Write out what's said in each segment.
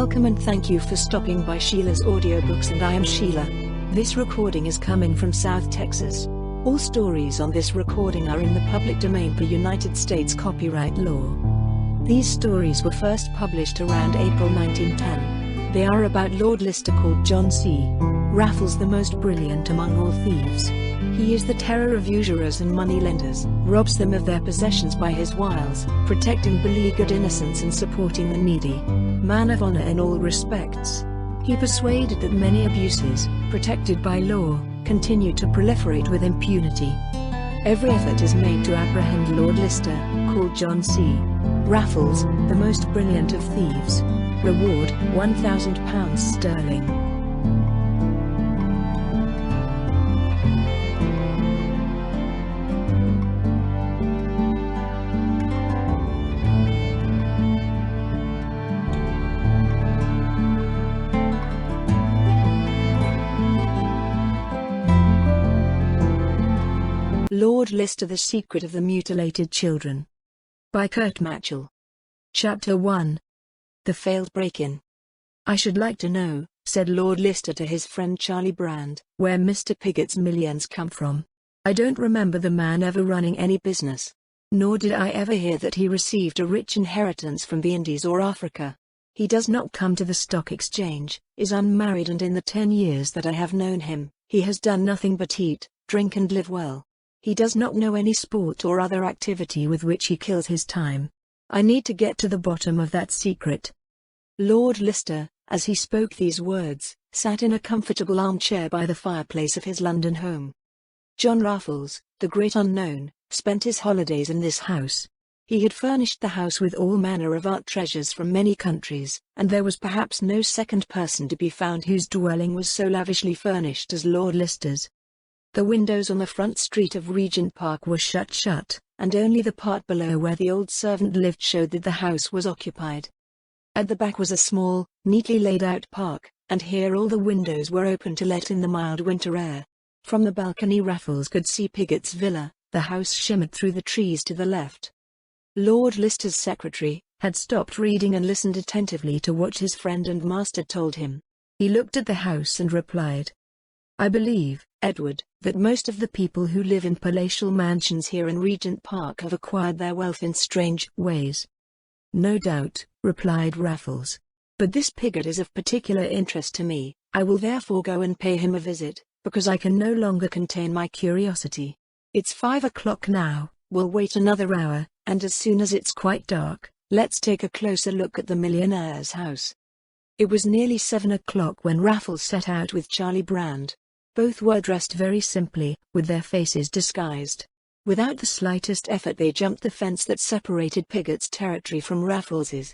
Welcome and thank you for stopping by Sheila's Audiobooks, and I am Sheila. This recording is coming from South Texas. All stories on this recording are in the public domain per United States copyright law. These stories were first published around April 1910. They are about Lord Lister called John C. Raffles, the most brilliant among all thieves. He is the terror of usurers and moneylenders, robs them of their possessions by his wiles, protecting beleaguered innocence and supporting the needy. Man of honor in all respects. He persuaded that many abuses, protected by law, continue to proliferate with impunity. Every effort is made to apprehend Lord Lister, called John C. Raffles, the most brilliant of thieves. Reward, £1,000 sterling. Lord Lister, The Secret of the Mutilated Children. By Kurt Matchell. Chapter 1. The Failed Break-In. "I should like to know," said Lord Lister to his friend Charlie Brand, "where Mr. Pigot's millions come from. I don't remember the man ever running any business. Nor did I ever hear that he received a rich inheritance from the Indies or Africa. He does not come to the stock exchange, is unmarried, and in the 10 years that I have known him, he has done nothing but eat, drink and live well. He does not know any sport or other activity with which he kills his time. I need to get to the bottom of that secret." Lord Lister, as he spoke these words, sat in a comfortable armchair by the fireplace of his London home. John Raffles, the great unknown, spent his holidays in this house. He had furnished the house with all manner of art treasures from many countries, and there was perhaps no second person to be found whose dwelling was so lavishly furnished as Lord Lister's. The windows on the front street of Regent Park were shut, and only the part below where the old servant lived showed that the house was occupied. At the back was a small, neatly laid-out park, and here all the windows were open to let in the mild winter air. From the balcony Raffles could see Pigot's villa. The house shimmered through the trees to the left. Lord Lister's secretary had stopped reading and listened attentively to what his friend and master told him. He looked at the house and replied, "I believe, Edward, that most of the people who live in palatial mansions here in Regent Park have acquired their wealth in strange ways." "No doubt," replied Raffles. "But this Pigot is of particular interest to me. I will therefore go and pay him a visit, because I can no longer contain my curiosity. It's 5 o'clock now, we'll wait another hour, and as soon as it's quite dark, let's take a closer look at the millionaire's house." It was nearly 7 o'clock when Raffles set out with Charlie Brand. Both were dressed very simply, with their faces disguised. Without the slightest effort they jumped the fence that separated Pigot's territory from Raffles's.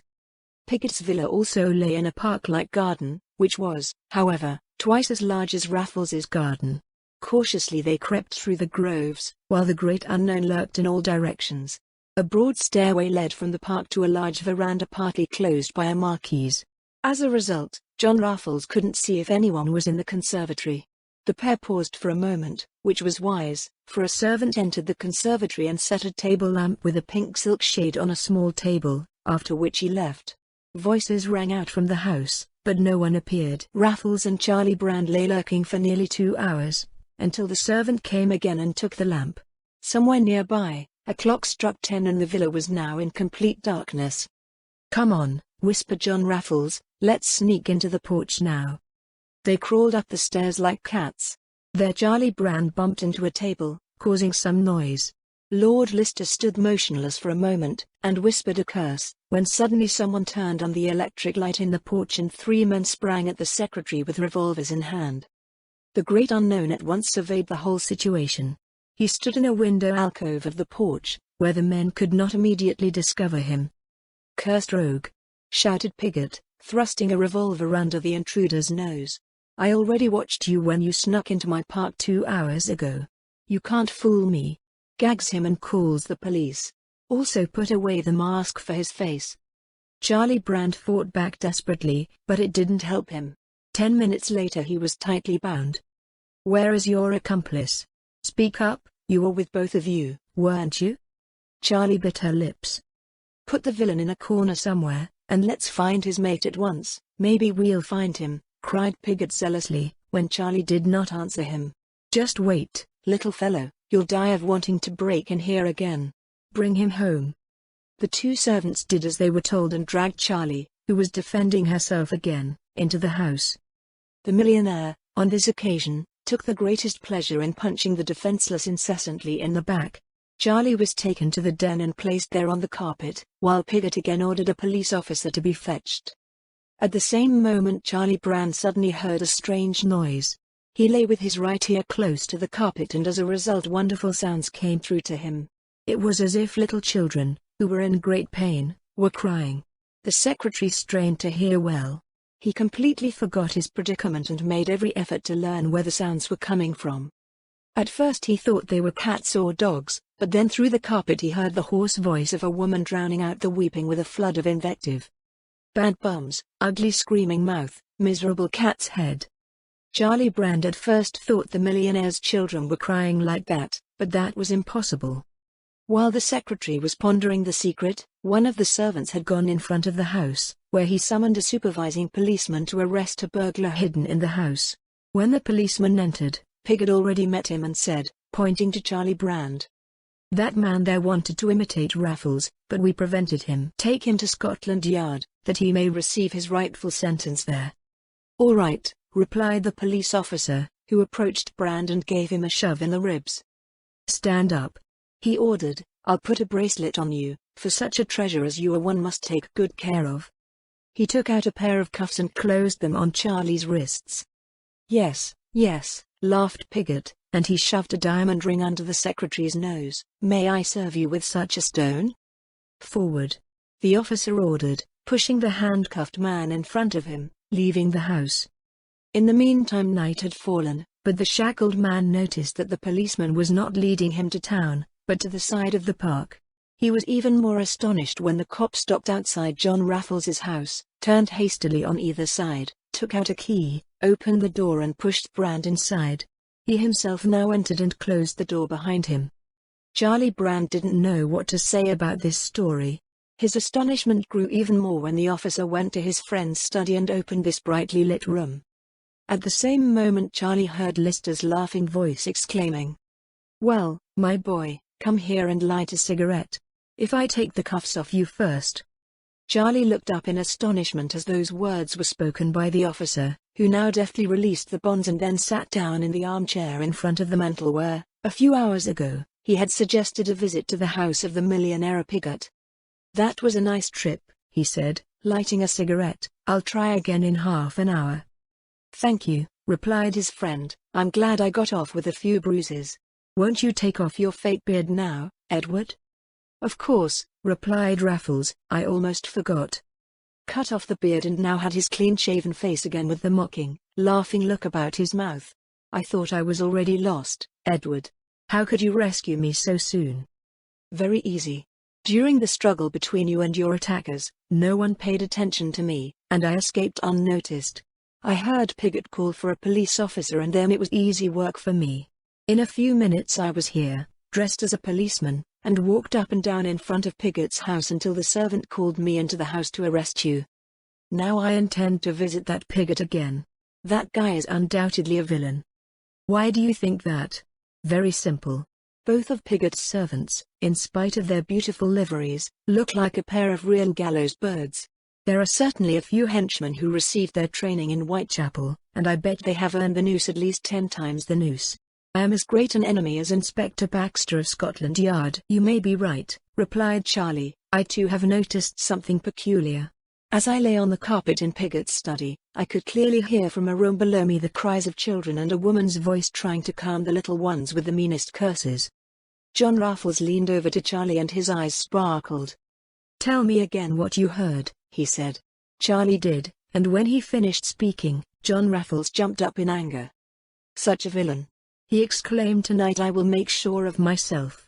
Pigot's villa also lay in a park-like garden, which was, however, twice as large as Raffles's garden. Cautiously they crept through the groves, while the great unknown lurked in all directions. A broad stairway led from the park to a large veranda partly closed by a marquise. As a result, John Raffles couldn't see if anyone was in the conservatory. The pair paused for a moment, which was wise, for a servant entered the conservatory and set a table lamp with a pink silk shade on a small table, after which he left. Voices rang out from the house, but no one appeared. Raffles and Charlie Brand lay lurking for nearly 2 hours, until the servant came again and took the lamp. Somewhere nearby, a clock struck 10 and the villa was now in complete darkness. "Come on," whispered John Raffles, "let's sneak into the porch now." They crawled up the stairs like cats. There Charlie Brand bumped into a table, causing some noise. Lord Lister stood motionless for a moment, and whispered a curse, when suddenly someone turned on the electric light in the porch and 3 men sprang at the secretary with revolvers in hand. The great unknown at once surveyed the whole situation. He stood in a window alcove of the porch, where the men could not immediately discover him. "Cursed rogue!" shouted Pigot, thrusting a revolver under the intruder's nose. "I already watched you when you snuck into my park 2 hours ago. You can't fool me." Gags him and calls the police. Also put away the mask for his face. Charlie Brand fought back desperately, but it didn't help him. 10 minutes later he was tightly bound. "Where is your accomplice? Speak up, you were with both of you, weren't you?" Charlie bit her lips. "Put the villain in a corner somewhere, and let's find his mate at once. Maybe we'll find him, cried Pigott zealously, when Charlie did not answer him. Just wait, little fellow, you'll die of wanting to break in here again. Bring him home. The two servants did as they were told and dragged Charlie, who was defending herself again, into the house. The millionaire, on this occasion, took the greatest pleasure in punching the defenseless incessantly in the back. Charlie was taken to the den and placed there on the carpet, while Pigott again ordered a police officer to be fetched. At the same moment Charlie Brand suddenly heard a strange noise. He lay with his right ear close to the carpet and as a result wonderful sounds came through to him. It was as if little children, who were in great pain, were crying. The secretary strained to hear well. He completely forgot his predicament and made every effort to learn where the sounds were coming from. At first he thought they were cats or dogs, but then through the carpet he heard the hoarse voice of a woman drowning out the weeping with a flood of invective. Bad bums, ugly screaming mouth, miserable cat's head. Charlie Brand at first thought the millionaire's children were crying like that, but that was impossible. While the secretary was pondering the secret, one of the servants had gone in front of the house, where he summoned a supervising policeman to arrest a burglar hidden in the house. When the policeman entered, Pigott already met him and said, pointing to Charlie Brand, "That man there wanted to imitate Raffles, but we prevented him. Take him to Scotland Yard, that he may receive his rightful sentence there." "All right," replied the police officer, who approached Brand and gave him a shove in the ribs. "Stand up," he ordered. "I'll put a bracelet on you, for such a treasure as you are one must take good care of." He took out a pair of cuffs and closed them on Charlie's wrists. "Yes, yes," laughed Pigott, and he shoved a diamond ring under the secretary's nose. "May I serve you with such a stone?" "Forward," the officer ordered, pushing the handcuffed man in front of him, leaving the house. In the meantime night had fallen, but the shackled man noticed that the policeman was not leading him to town, but to the side of the park. He was even more astonished when the cop stopped outside John Raffles's house, turned hastily on either side, took out a key, opened the door and pushed Brand inside. He himself now entered and closed the door behind him. Charlie Brand didn't know what to say about this story. His astonishment grew even more when the officer went to his friend's study and opened this brightly lit room. At the same moment Charlie heard Lister's laughing voice exclaiming, "Well, my boy, come here and light a cigarette. If I take the cuffs off you first." Charlie looked up in astonishment as those words were spoken by the officer, who now deftly released the bonds and then sat down in the armchair in front of the mantel where, a few hours ago, he had suggested a visit to the house of the millionaire Pigott. "That was a nice trip," he said, lighting a cigarette. "I'll try again in half an hour." "Thank you," replied his friend. "I'm glad I got off with a few bruises. Won't you take off your fake beard now, Edward?" "Of course," replied Raffles, "I almost forgot." Cut off the beard and now had his clean-shaven face again with the mocking, laughing look about his mouth. "I thought I was already lost, Edward. How could you rescue me so soon?" "Very easy. During the struggle between you and your attackers, no one paid attention to me, and I escaped unnoticed. I heard Pigott call for a police officer and then it was easy work for me. In a few minutes I was here, dressed as a policeman, and walked up and down in front of Pigott's house until the servant called me into the house to arrest you. Now I intend to visit that Pigott again. That guy is undoubtedly a villain." "Why do you think that?" "Very simple. Both of Pigott's servants, in spite of their beautiful liveries, look like a pair of real gallows birds. There are certainly a few henchmen who received their training in Whitechapel, and I bet they have earned the noose at least 10 times the noose. I am as great an enemy as Inspector Baxter of Scotland Yard." "You may be right," replied Charlie. "I too have noticed something peculiar. As I lay on the carpet in Pigott's study, I could clearly hear from a room below me the cries of children and a woman's voice trying to calm the little ones with the meanest curses." John Raffles leaned over to Charlie and his eyes sparkled. "Tell me again what you heard," he said. Charlie did, and when he finished speaking, John Raffles jumped up in anger. "Such a villain!" he exclaimed. "Tonight I will make sure of myself."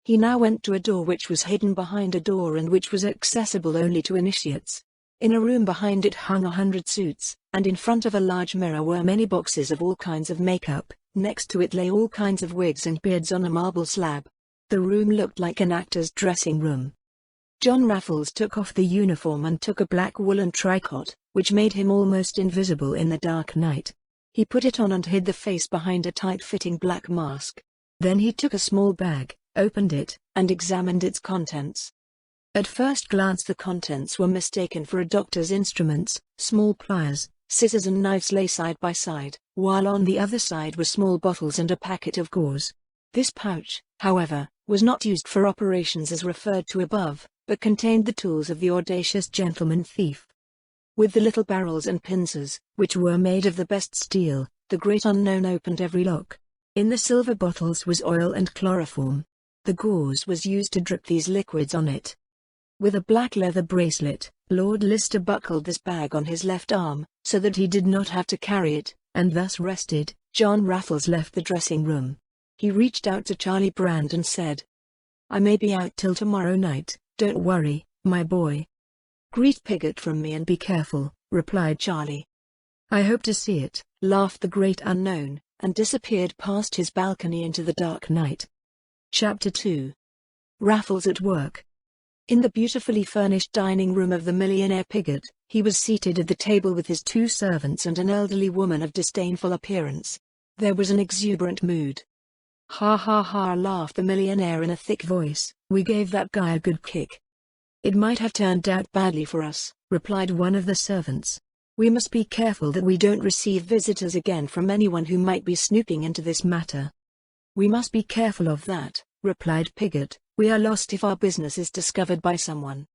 He now went to a door which was hidden behind a door and which was accessible only to initiates. In a room behind it hung 100 suits, and in front of a large mirror were many boxes of all kinds of makeup. Next to it lay all kinds of wigs and beards on a marble slab. The room looked like an actor's dressing room. John Raffles took off the uniform and took a black woolen tricot, which made him almost invisible in the dark night. He put it on and hid the face behind a tight-fitting black mask. Then he took a small bag, opened it, and examined its contents. At first glance the contents were mistaken for a doctor's instruments. Small pliers, scissors and knives lay side by side, while on the other side were small bottles and a packet of gauze. This pouch, however, was not used for operations as referred to above, but contained the tools of the audacious gentleman thief. With the little barrels and pincers, which were made of the best steel, the great unknown opened every lock. In the silver bottles was oil and chloroform. The gauze was used to drip these liquids on it. With a black leather bracelet, Lord Lister buckled this bag on his left arm, so that he did not have to carry it, and thus rested, John Raffles left the dressing room. He reached out to Charlie Brand and said, "I may be out till tomorrow night, don't worry, my boy." "Greet Piggott from me and be careful," replied Charlie. "I hope to see it," laughed the great unknown, and disappeared past his balcony into the dark night. Chapter 2. Raffles at work. In the beautifully furnished dining room of the millionaire Piggott, he was seated at the table with his two servants and an elderly woman of disdainful appearance. There was an exuberant mood. "Ha ha ha," laughed the millionaire in a thick voice, "we gave that guy a good kick." "It might have turned out badly for us," replied one of the servants. "We must be careful that we don't receive visitors again from anyone who might be snooping into this matter." "We must be careful of that," replied Piggott. "We are lost if our business is discovered by someone."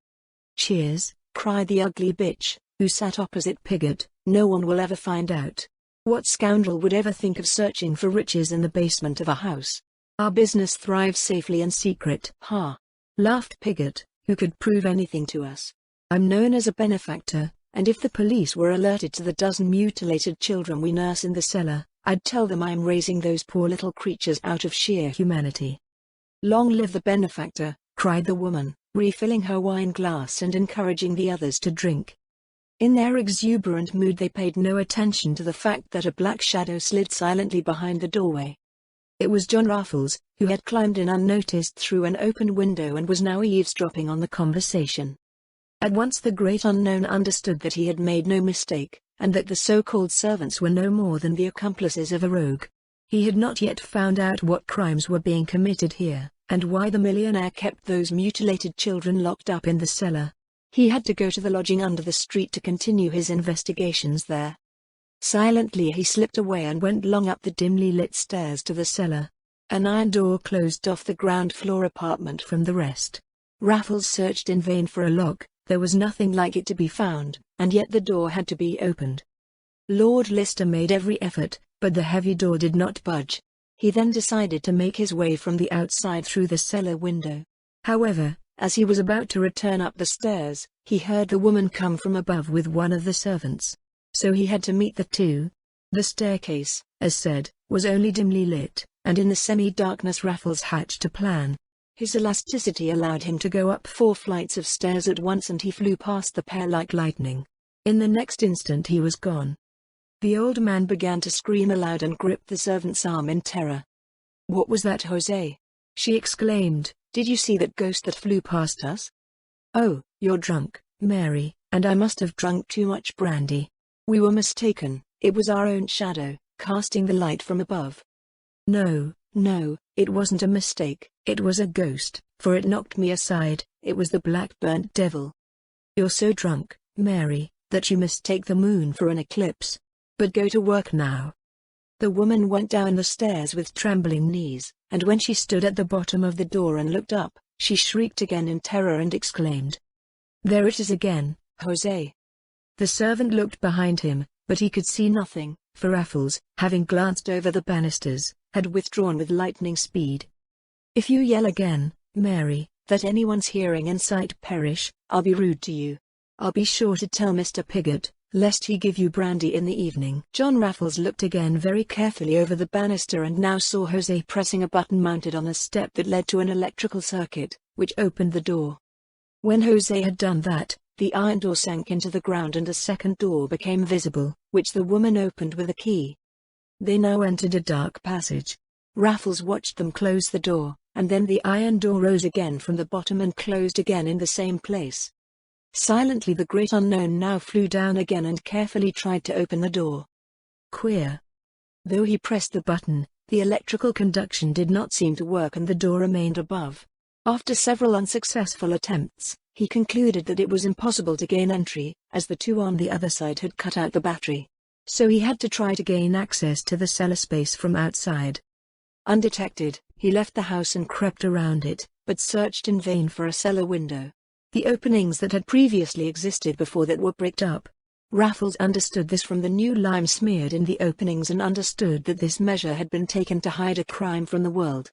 "Cheers," cried the ugly bitch, who sat opposite Piggott. "No one will ever find out. What scoundrel would ever think of searching for riches in the basement of a house? Our business thrives safely in secret." "Ha!" laughed Piggott, "who could prove anything to us? I'm known as a benefactor, and if the police were alerted to the dozen mutilated children we nurse in the cellar, I'd tell them I'm raising those poor little creatures out of sheer humanity." "Long live the benefactor," cried the woman, refilling her wine glass and encouraging the others to drink. In their exuberant mood they paid no attention to the fact that a black shadow slid silently behind the doorway. It was John Raffles, who had climbed in unnoticed through an open window and was now eavesdropping on the conversation. At once the great unknown understood that he had made no mistake, and that the so-called servants were no more than the accomplices of a rogue. He had not yet found out what crimes were being committed here, and why the millionaire kept those mutilated children locked up in the cellar. He had to go to the lodging under the street to continue his investigations there. Silently he slipped away and went long up the dimly lit stairs to the cellar. An iron door closed off the ground floor apartment from the rest. Raffles searched in vain for a lock. There was nothing like it to be found, and yet the door had to be opened. Lord Lister made every effort, but the heavy door did not budge. He then decided to make his way from the outside through the cellar window. However, as he was about to return up the stairs, he heard the woman come from above with one of the servants. So he had to meet the two. The staircase, as said, was only dimly lit, and in the semi-darkness Raffles hatched a plan. His elasticity allowed him to go up 4 flights of stairs at once, and he flew past the pair like lightning. In the next instant he was gone. The old man began to scream aloud and gripped the servant's arm in terror. "What was that, Jose?" she exclaimed. "Did you see that ghost that flew past us?" "Oh, you're drunk, Mary, and I must have drunk too much brandy. We were mistaken, it was our own shadow, casting the light from above." No, it wasn't a mistake, it was a ghost, for it knocked me aside. It was the black burnt devil." "You're so drunk, Mary, that you mistake the moon for an eclipse. But go to work now." The woman went down the stairs with trembling knees, and when she stood at the bottom of the door and looked up, she shrieked again in terror and exclaimed, "There it is again, Jose." The servant looked behind him, but he could see nothing, for Raffles, having glanced over the banisters, had withdrawn with lightning speed. "If you yell again, Mary, that anyone's hearing and sight perish, I'll be rude to you. I'll be sure to tell Mr. Piggott, lest he give you brandy in the evening." John Raffles looked again very carefully over the banister and now saw Jose pressing a button mounted on a step that led to an electrical circuit, which opened the door. When Jose had done that, the iron door sank into the ground and a second door became visible, which the woman opened with a key. They now entered a dark passage. Raffles watched them close the door, and then the iron door rose again from the bottom and closed again in the same place. Silently the great unknown now flew down again and carefully tried to open the door. Queer. Though he pressed the button, the electrical conduction did not seem to work and the door remained above. After several unsuccessful attempts, he concluded that it was impossible to gain entry, as the two on the other side had cut out the battery. So he had to try to gain access to the cellar space from outside. Undetected, he left the house and crept around it, but searched in vain for a cellar window. The openings that had previously existed before that were bricked up. Raffles understood this from the new lime smeared in the openings and understood that this measure had been taken to hide a crime from the world.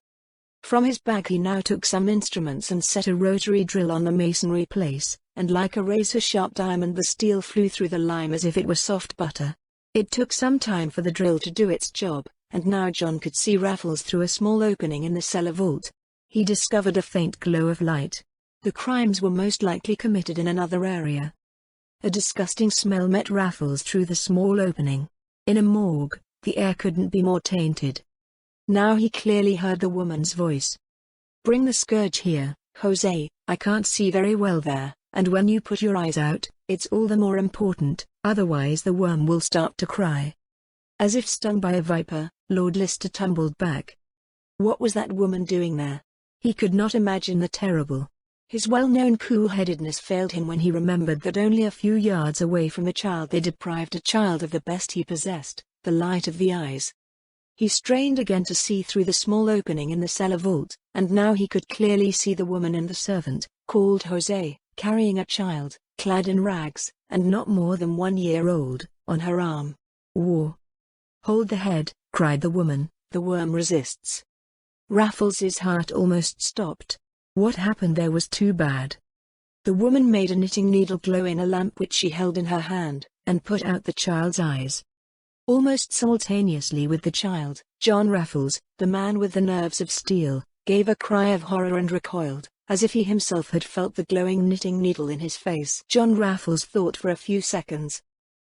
From his bag he now took some instruments and set a rotary drill on the masonry place, and like a razor-sharp diamond the steel flew through the lime as if it were soft butter. It took some time for the drill to do its job, and now John could see Raffles through a small opening in the cellar vault. He discovered a faint glow of light. The crimes were most likely committed in another area. A disgusting smell met Raffles through the small opening. In a morgue, the air couldn't be more tainted. Now he clearly heard the woman's voice. "Bring the scourge here, Jose, I can't see very well there, and when you put your eyes out, it's all the more important, otherwise the worm will start to cry." As if stung by a viper, Lord Lister tumbled back. What was that woman doing there? He could not imagine the terrible. His well-known cool-headedness failed him when he remembered that only a few yards away from the child they deprived a child of the best he possessed, the light of the eyes. He strained again to see through the small opening in the cellar vault, and now he could clearly see the woman and the servant, called Jose, carrying a child, clad in rags, and not more than 1 year old, on her arm. "War. Hold the head," cried the woman, "the worm resists." Raffles's heart almost stopped. What happened there was too bad. The woman made a knitting needle glow in a lamp which she held in her hand, and put out the child's eyes. Almost simultaneously with the child, John Raffles, the man with the nerves of steel, gave a cry of horror and recoiled, as if he himself had felt the glowing knitting needle in his face. John Raffles thought for a few seconds.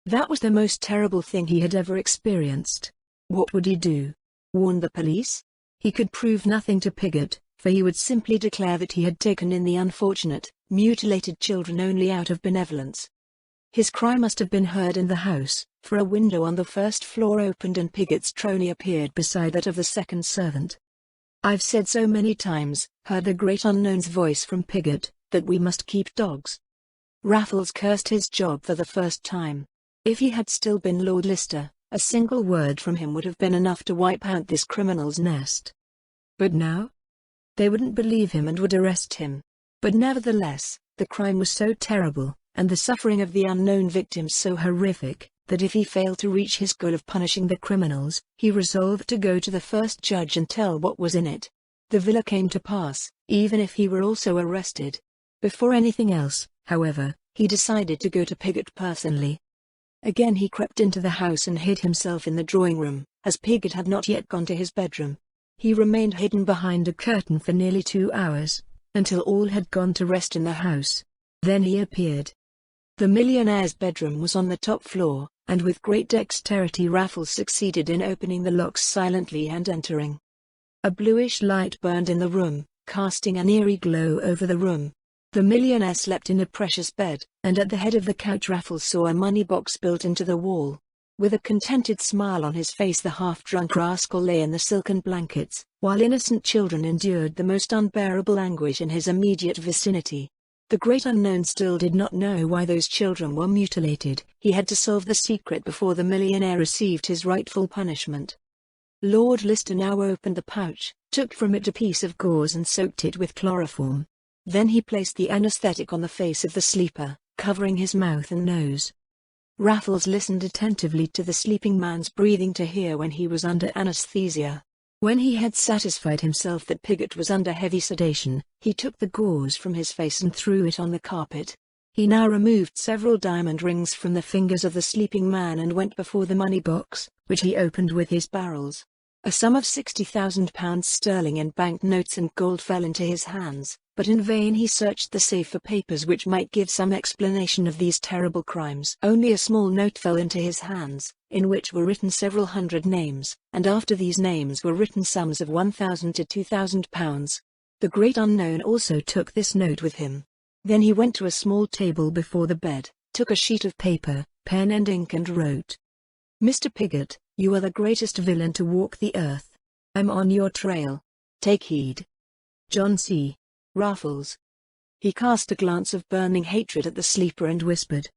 That was the most terrible thing he had ever experienced. What would he do? Warn the police? He could prove nothing to Piggott, for he would simply declare that he had taken in the unfortunate, mutilated children only out of benevolence. His cry must have been heard in the house, for a window on the first floor opened and Piggott's trolley appeared beside that of the second servant. "I've said so many times," heard the great unknown's voice from Piggott, "that we must keep dogs." Raffles cursed his job for the first time. If he had still been Lord Lister, a single word from him would have been enough to wipe out this criminal's nest. But now? They wouldn't believe him and would arrest him. But nevertheless, the crime was so terrible, and the suffering of the unknown victims so horrific, that if he failed to reach his goal of punishing the criminals, he resolved to go to the first judge and tell what was in it. The villa came to pass, even if he were also arrested. Before anything else, however, he decided to go to Piggott personally. Again he crept into the house and hid himself in the drawing room, as Piggott had not yet gone to his bedroom. He remained hidden behind a curtain for nearly 2 hours, until all had gone to rest in the house. Then he appeared. The millionaire's bedroom was on the top floor, and with great dexterity Raffles succeeded in opening the locks silently and entering. A bluish light burned in the room, casting an eerie glow over the room. The millionaire slept in a precious bed, and at the head of the couch Raffles saw a money box built into the wall. With a contented smile on his face the half-drunk rascal lay in the silken blankets, while innocent children endured the most unbearable anguish in his immediate vicinity. The great unknown still did not know why those children were mutilated. He had to solve the secret before the millionaire received his rightful punishment. Lord Lister now opened the pouch, took from it a piece of gauze and soaked it with chloroform. Then he placed the anesthetic on the face of the sleeper, covering his mouth and nose. Raffles listened attentively to the sleeping man's breathing to hear when he was under anesthesia. When he had satisfied himself that Piggott was under heavy sedation, he took the gauze from his face and threw it on the carpet. He now removed several diamond rings from the fingers of the sleeping man and went before the money box, which he opened with his barrels. A sum of £60,000 in bank notes and gold fell into his hands, but in vain he searched the safe for papers which might give some explanation of these terrible crimes. Only a small note fell into his hands, in which were written several hundred names, and after these names were written sums of £1,000 to £2,000. The great unknown also took this note with him. Then he went to a small table before the bed, took a sheet of paper, pen and ink and wrote, "Mr. Piggott, you are the greatest villain to walk the earth. I'm on your trail. Take heed. John C. Raffles." He cast a glance of burning hatred at the sleeper and whispered,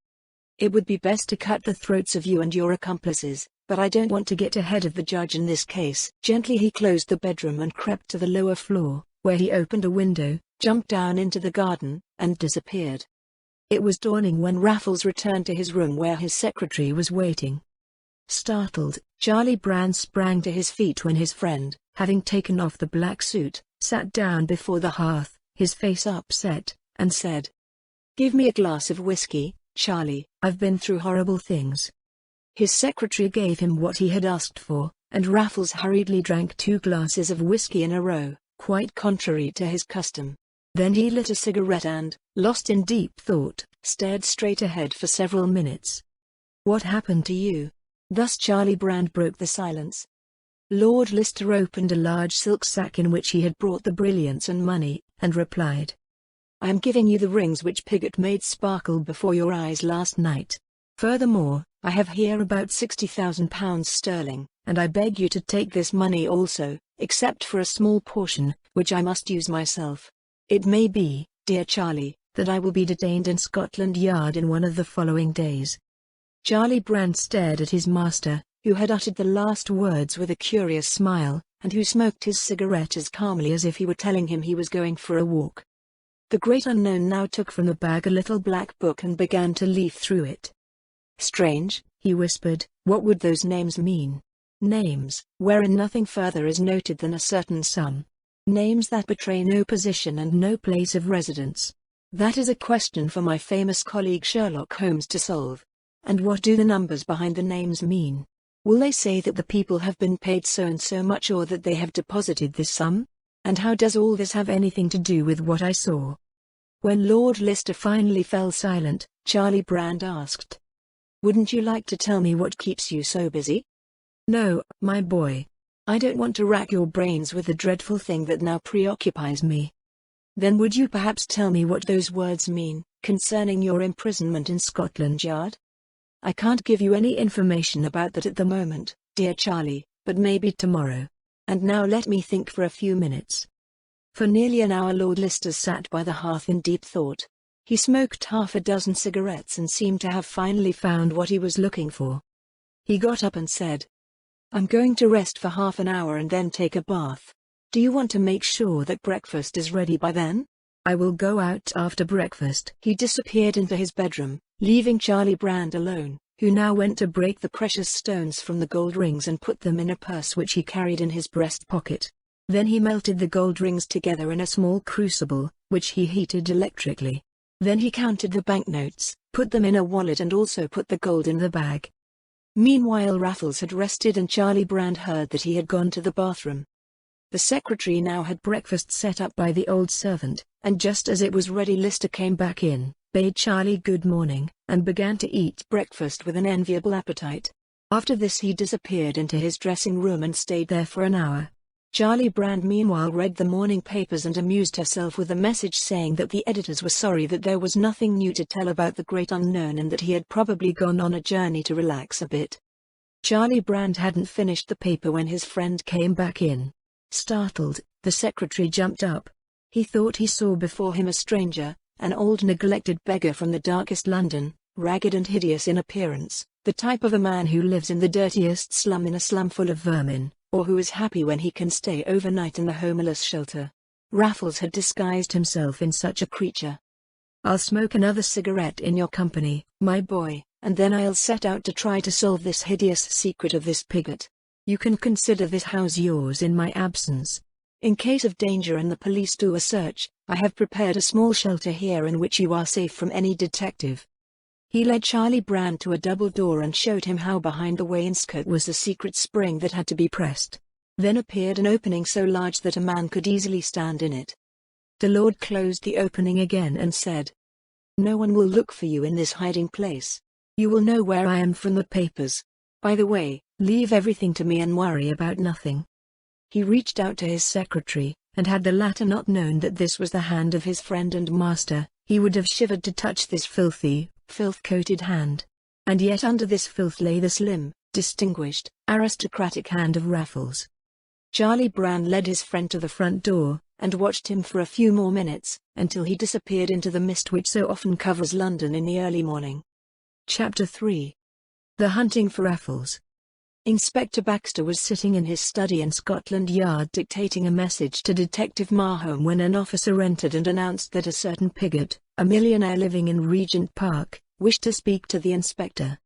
"It would be best to cut the throats of you and your accomplices, but I don't want to get ahead of the judge in this case." Gently he closed the bedroom and crept to the lower floor, where he opened a window, jumped down into the garden, and disappeared. It was dawning when Raffles returned to his room where his secretary was waiting. Startled, Charlie Brand sprang to his feet when his friend, having taken off the black suit, sat down before the hearth, his face upset, and said, "Give me a glass of whiskey, Charlie, I've been through horrible things." His secretary gave him what he had asked for, and Raffles hurriedly drank 2 glasses of whiskey in a row, quite contrary to his custom. Then he lit a cigarette and, lost in deep thought, stared straight ahead for several minutes. "What happened to you?" Thus Charlie Brand broke the silence. Lord Lister opened a large silk sack in which he had brought the brilliants and money, and replied, "I am giving you the rings which Piggott made sparkle before your eyes last night. Furthermore, I have here about £60,000 sterling, and I beg you to take this money also, except for a small portion, which I must use myself. It may be, dear Charlie, that I will be detained in Scotland Yard in one of the following days." Charlie Brand stared at his master, who had uttered the last words with a curious smile, and who smoked his cigarette as calmly as if he were telling him he was going for a walk. The great unknown now took from the bag a little black book and began to leaf through it. "Strange," he whispered, "what would those names mean? Names, wherein nothing further is noted than a certain sum. Names that betray no position and no place of residence. That is a question for my famous colleague Sherlock Holmes to solve. And what do the numbers behind the names mean? Will they say that the people have been paid so and so much or that they have deposited this sum? And how does all this have anything to do with what I saw?" When Lord Lister finally fell silent, Charlie Brand asked, "Wouldn't you like to tell me what keeps you so busy?" "No, my boy. I don't want to rack your brains with the dreadful thing that now preoccupies me." "Then would you perhaps tell me what those words mean, concerning your imprisonment in Scotland Yard?" "I can't give you any information about that at the moment, dear Charlie, but maybe tomorrow. And now let me think for a few minutes." For nearly an hour Lord Lister sat by the hearth in deep thought. He smoked half a dozen cigarettes and seemed to have finally found what he was looking for. He got up and said, "I'm going to rest for half an hour and then take a bath. Do you want to make sure that breakfast is ready by then? I will go out after breakfast." He disappeared into his bedroom, leaving Charlie Brand alone, who now went to break the precious stones from the gold rings and put them in a purse which he carried in his breast pocket. Then he melted the gold rings together in a small crucible, which he heated electrically. Then he counted the banknotes, put them in a wallet and also put the gold in the bag. Meanwhile Raffles had rested and Charlie Brand heard that he had gone to the bathroom. The secretary now had breakfast set up by the old servant, and just as it was ready Lister came back in, bade Charlie good morning, and began to eat breakfast with an enviable appetite. After this he disappeared into his dressing room and stayed there for an hour. Charlie Brand meanwhile read the morning papers and amused herself with a message saying that the editors were sorry that there was nothing new to tell about the great unknown and that he had probably gone on a journey to relax a bit. Charlie Brand hadn't finished the paper when his friend came back in. Startled, the secretary jumped up. He thought he saw before him a stranger, an old neglected beggar from the darkest London, ragged and hideous in appearance, the type of a man who lives in the dirtiest slum in a slum full of vermin, or who is happy when he can stay overnight in the homeless shelter. Raffles had disguised himself in such a creature. "I'll smoke another cigarette in your company, my boy, and then I'll set out to try to solve this hideous secret of this Piggott. You can consider this house yours in my absence. In case of danger and the police do a search, I have prepared a small shelter here in which you are safe from any detective." He led Charlie Brand to a double door and showed him how behind the wainscot was a secret spring that had to be pressed. Then appeared an opening so large that a man could easily stand in it. The Lord closed the opening again and said, "No one will look for you in this hiding place. You will know where I am from the papers. By the way, leave everything to me and worry about nothing." He reached out to his secretary, and had the latter not known that this was the hand of his friend and master, he would have shivered to touch this filthy, filth-coated hand. And yet under this filth lay the slim, distinguished, aristocratic hand of Raffles. Charlie Brown led his friend to the front door, and watched him for a few more minutes, until he disappeared into the mist which so often covers London in the early morning. Chapter 3. The Hunting for Raffles. Inspector Baxter was sitting in his study in Scotland Yard dictating a message to Detective Mahome when an officer entered and announced that a certain Piggott, a millionaire living in Regent Park, wished to speak to the inspector.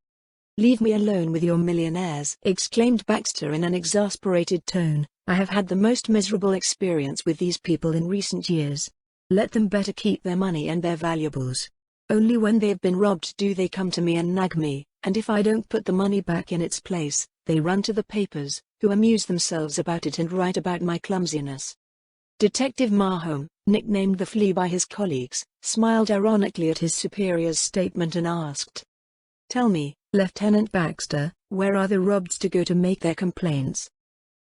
"Leave me alone with your millionaires," exclaimed Baxter in an exasperated tone. "I have had the most miserable experience with these people in recent years. Let them better keep their money and their valuables. Only when they've been robbed do they come to me and nag me, and if I don't put the money back in its place, they run to the papers, who amuse themselves about it and write about my clumsiness." Detective Mahome, nicknamed the Flea by his colleagues, smiled ironically at his superior's statement and asked, "Tell me, Lieutenant Baxter, where are the robeds to go to make their complaints?"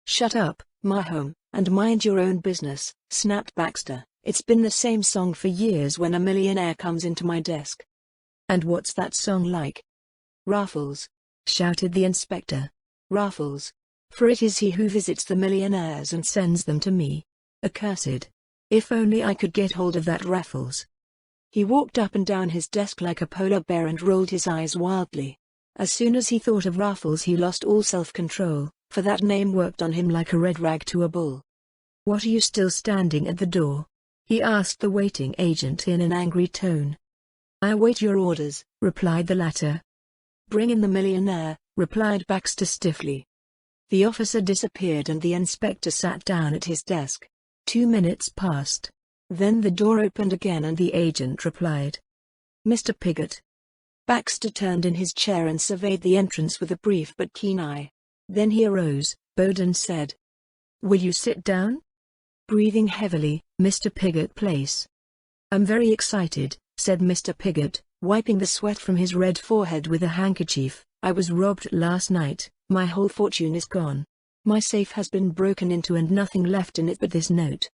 "Shut up, Mahome, and mind your own business," snapped Baxter. "It's been the same song for years when a millionaire comes into my desk." "And what's that song like?" "Raffles," shouted the inspector. "Raffles. For it is he who visits the millionaires and sends them to me. Accursed. If only I could get hold of that Raffles." He walked up and down his desk like a polar bear and rolled his eyes wildly. As soon as he thought of Raffles he lost all self-control, for that name worked on him like a red rag to a bull. "What are you still standing at the door?" he asked the waiting agent in an angry tone. "I await your orders," replied the latter. "Bring in the millionaire," replied Baxter stiffly. The officer disappeared and the inspector sat down at his desk. 2 minutes passed. Then the door opened again and the agent replied, "Mr. Piggott." Baxter turned in his chair and surveyed the entrance with a brief but keen eye. Then he arose, bowed and said, "Will you sit down?" Breathing heavily, Mr. Piggott place. "I'm very excited," said Mr. Piggott, wiping the sweat from his red forehead with a handkerchief. "I was robbed last night, my whole fortune is gone. My safe has been broken into and nothing left in it but this note."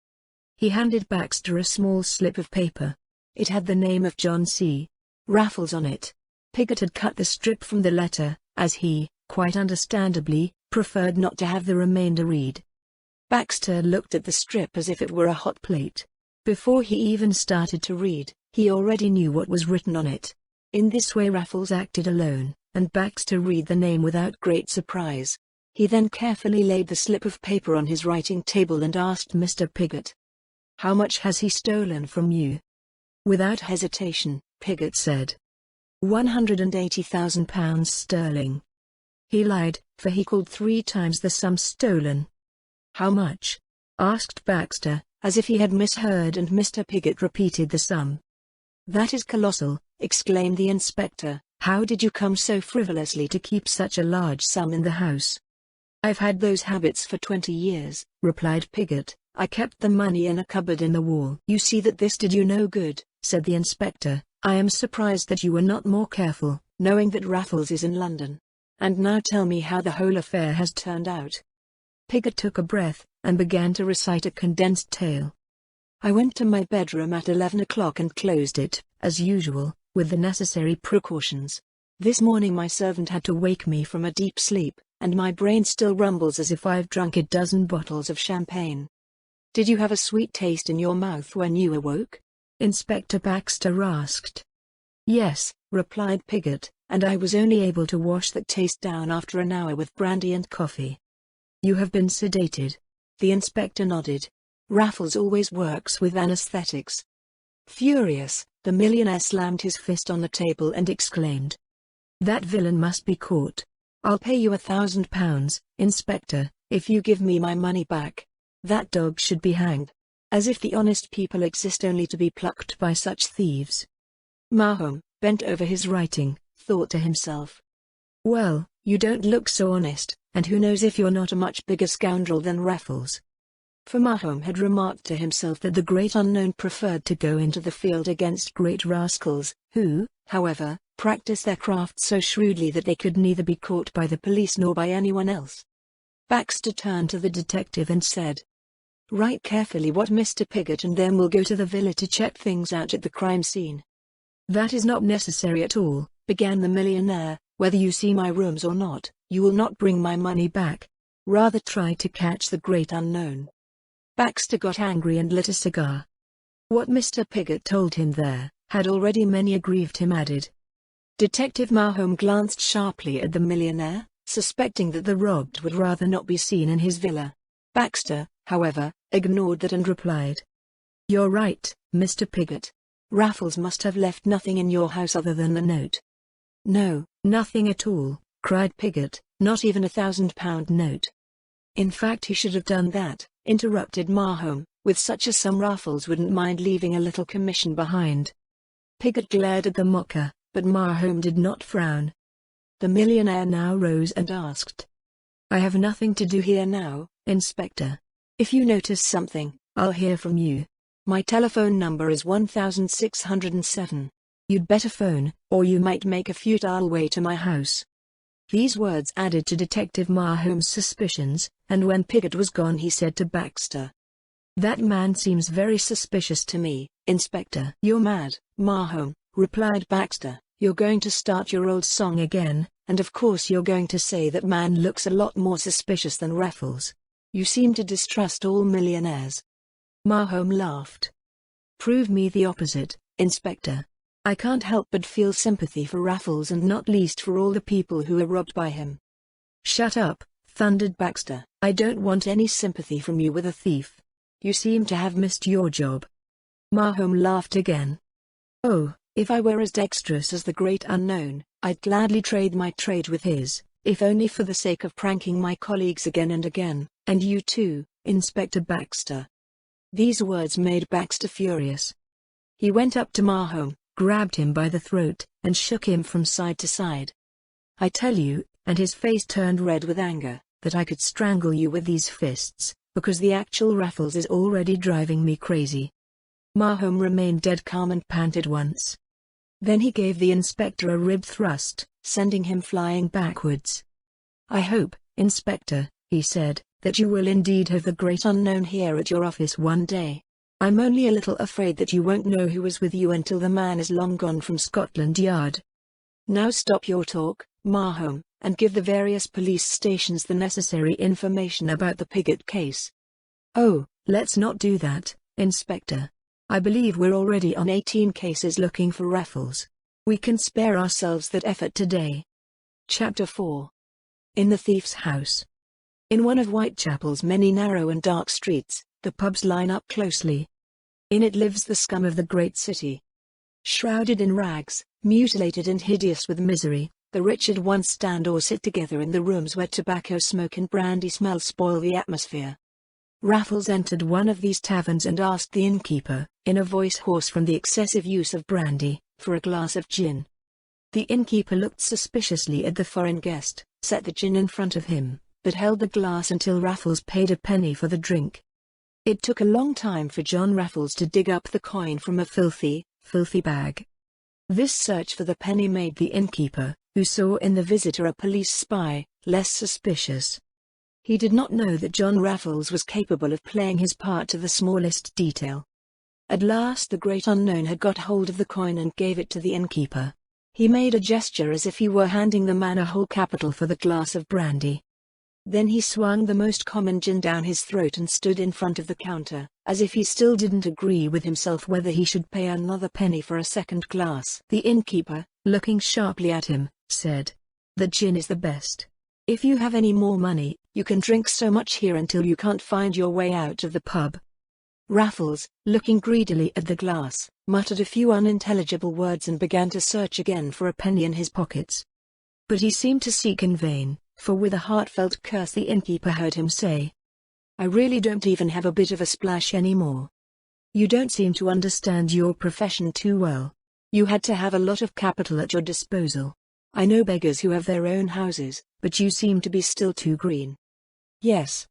He handed Baxter a small slip of paper. It had the name of John C. Raffles on it. Piggott had cut the strip from the letter, as he, quite understandably, preferred not to have the remainder read. Baxter looked at the strip as if it were a hot plate. Before he even started to read, he already knew what was written on it. In this way Raffles acted alone, and Baxter read the name without great surprise. He then carefully laid the slip of paper on his writing table and asked Mr. Piggott, "How much has he stolen from you?" Without hesitation, Piggott said, £180,000 sterling. He lied, for he called 3 times the sum stolen. "How much?" asked Baxter, as if he had misheard, and Mr. Piggott repeated the sum. "That is colossal," exclaimed the inspector. "How did you come so frivolously to keep such a large sum in the house?" "I've had those habits for 20 years, replied Piggott. "I kept the money in a cupboard in the wall." "You see that this did you no good," said the inspector. "I am surprised that you were not more careful, knowing that Raffles is in London. And now tell me how the whole affair has turned out." Piggott took a breath, and began to recite a condensed tale. "I went to my bedroom at 11 o'clock and closed it, as usual, with the necessary precautions. This morning my servant had to wake me from a deep sleep, and my brain still rumbles as if I've drunk a dozen bottles of champagne." "Did you have a sweet taste in your mouth when you awoke?" Inspector Baxter asked. "Yes," replied Piggott, "and I was only able to wash that taste down after an hour with brandy and coffee." "You have been sedated?" The inspector nodded. "Raffles always works with anesthetics." Furious, the millionaire slammed his fist on the table and exclaimed, "That villain must be caught. I'll pay you £1,000, Inspector, if you give me my money back. That dog should be hanged. As if the honest people exist only to be plucked by such thieves." Mahome, bent over his writing, thought to himself, "Well, you don't look so honest, and who knows if you're not a much bigger scoundrel than Raffles." For Mahome had remarked to himself that the great unknown preferred to go into the field against great rascals, who, however, practice their craft so shrewdly that they could neither be caught by the police nor by anyone else. Baxter turned to the detective and said, "Write carefully what Mr. Piggott, and then we'll go to the villa to check things out at the crime scene." "That is not necessary at all," began the millionaire. "Whether you see my rooms or not, you will not bring my money back. Rather try to catch the great unknown." Baxter got angry and lit a cigar. What Mr. Piggott told him there had already many aggrieved him added. Detective Mahome glanced sharply at the millionaire, suspecting that the robbed would rather not be seen in his villa. Baxter, however, ignored that and replied, "You're right, Mr. Piggott. Raffles must have left nothing in your house other than the note." "No, nothing at all," cried Piggott, "not even £1,000 note." "In fact he should have done that," interrupted Mahome. "With such a sum Raffles wouldn't mind leaving a little commission behind." Piggott glared at the mocker, but Mahome did not frown. The millionaire now rose and asked, "I have nothing to do here now, Inspector. If you notice something, I'll hear from you. My telephone number is 1607. You'd better phone, or you might make a futile way to my house." These words added to Detective Mahome's suspicions, and when Piggott was gone he said to Baxter, "That man seems very suspicious to me, Inspector." "You're mad, Mahome," replied Baxter. "You're going to start your old song again, and of course you're going to say that man looks a lot more suspicious than Raffles. You seem to distrust all millionaires." Mahome laughed. "Prove me the opposite, Inspector. I can't help but feel sympathy for Raffles, and not least for all the people who were robbed by him." "Shut up," thundered Baxter. "I don't want any sympathy from you with a thief. You seem to have missed your job." Mahome laughed again. "Oh, if I were as dexterous as the great unknown, I'd gladly trade my trade with his, if only for the sake of pranking my colleagues again and again, and you too, Inspector Baxter." These words made Baxter furious. He went up to Mahome, grabbed him by the throat, and shook him from side to side. "I tell you," and his face turned red with anger, "that I could strangle you with these fists, because the actual Raffles is already driving me crazy." Mahome remained dead calm and panted once. Then he gave the inspector a rib thrust, sending him flying backwards. "I hope, Inspector," he said, "that you will indeed have the great unknown here at your office one day. I'm only a little afraid that you won't know who was with you until the man is long gone from Scotland Yard. Now stop your talk, Mahome, and give the various police stations the necessary information about the Piggott case." "Oh, let's not do that, Inspector. I believe we're already on 18 cases looking for Raffles. We can spare ourselves that effort today." Chapter 4. In the Thief's House. In one of Whitechapel's many narrow and dark streets, the pubs line up closely. In it lives the scum of the great city. Shrouded in rags, mutilated and hideous with misery, the rich at once stand or sit together in the rooms where tobacco smoke and brandy smell spoil the atmosphere. Raffles entered one of these taverns and asked the innkeeper, in a voice hoarse from the excessive use of brandy, for a glass of gin. The innkeeper looked suspiciously at the foreign guest, set the gin in front of him, but held the glass until Raffles paid a penny for the drink. It took a long time for John Raffles to dig up the coin from a filthy bag. This search for the penny made the innkeeper, who saw in the visitor a police spy, less suspicious. He did not know that John Raffles was capable of playing his part to the smallest detail. At last the great unknown had got hold of the coin and gave it to the innkeeper. He made a gesture as if he were handing the man a whole capital for the glass of brandy. Then he swung the most common gin down his throat and stood in front of the counter, as if he still didn't agree with himself whether he should pay another penny for a second glass. The innkeeper, looking sharply at him, said, "The gin is the best. If you have any more money, you can drink so much here until you can't find your way out of the pub." Raffles, looking greedily at the glass, muttered a few unintelligible words and began to search again for a penny in his pockets. But he seemed to seek in vain, for with a heartfelt curse the innkeeper heard him say, "I really don't even have a bit of a splash anymore. You don't seem to understand your profession too well. You had to have a lot of capital at your disposal. I know beggars who have their own houses, but you seem to be still too green." Yes,"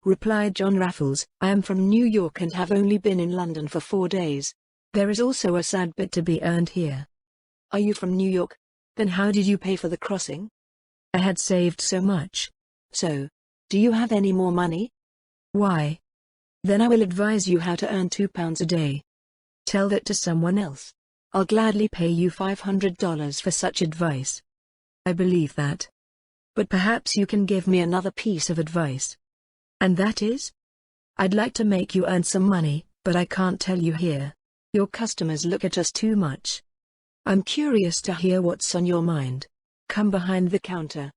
replied John Raffles, "I am from New York and have only been in London for 4 days. There is also a sad bit to be earned here." Are you from New York? Then how did you pay for the crossing? I had saved so much. So, do you have any more money? Why? Then I will advise you how to earn £2 a day. Tell that to someone else. I'll gladly pay you $500 for such advice. I believe that. But perhaps you can give me another piece of advice. And that is? I'd like to make you earn some money, but I can't tell you here. Your customers look at us too much. I'm curious to hear what's on your mind. Come behind the counter.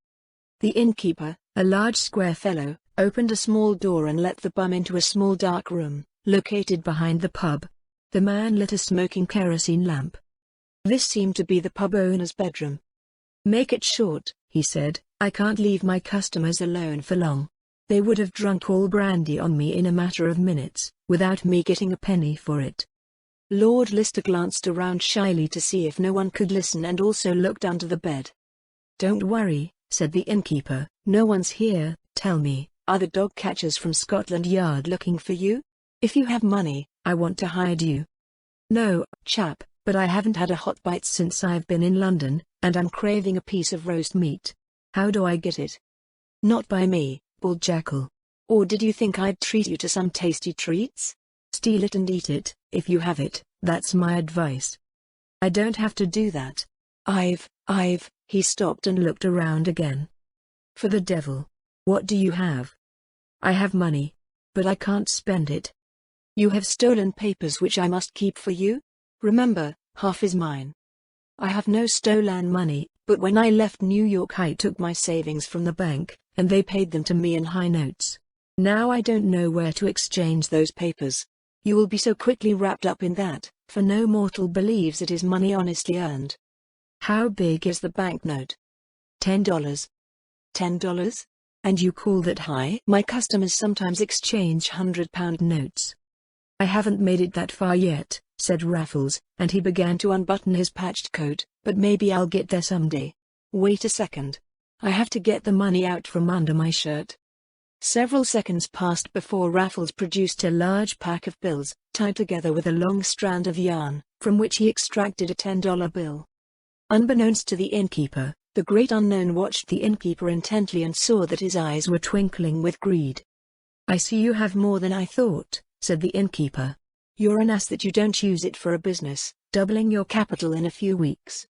The innkeeper, a large square fellow, opened a small door and let the bum into a small dark room, located behind the pub. The man lit a smoking kerosene lamp. This seemed to be the pub owner's bedroom. Make it short, he said, I can't leave my customers alone for long. They would have drunk all brandy on me in a matter of minutes, without me getting a penny for it. Lord Lister glanced around shyly to see if no one could listen and also looked under the bed. Don't worry, said the innkeeper, no one's here. Tell me, are the dog catchers from Scotland Yard looking for you? If you have money, I want to hire you. No, chap, but I haven't had a hot bite since I've been in London, and I'm craving a piece of roast meat. How do I get it? Not by me, bawled Jackal. Or did you think I'd treat you to some tasty treats? Steal it and eat it, if you have it, that's my advice. I don't have to do that. He stopped and looked around again. For the devil. What do you have? I have money. But I can't spend it. You have stolen papers which I must keep for you? Remember, half is mine. I have no stolen money, but when I left New York I took my savings from the bank, and they paid them to me in high notes. Now I don't know where to exchange those papers. You will be so quickly wrapped up in that, for no mortal believes it is money honestly earned. How big is the banknote? $10. $10? And you call that high? My customers sometimes exchange £100 notes. I haven't made it that far yet, said Raffles, and he began to unbutton his patched coat, but maybe I'll get there someday. Wait a second. I have to get the money out from under my shirt. Several seconds passed before Raffles produced a large pack of bills, tied together with a long strand of yarn, from which he extracted a $10 bill. Unbeknownst to the innkeeper, the great unknown watched the innkeeper intently and saw that his eyes were twinkling with greed. I see you have more than I thought, said the innkeeper. You're an ass that you don't use it for a business, doubling your capital in a few weeks.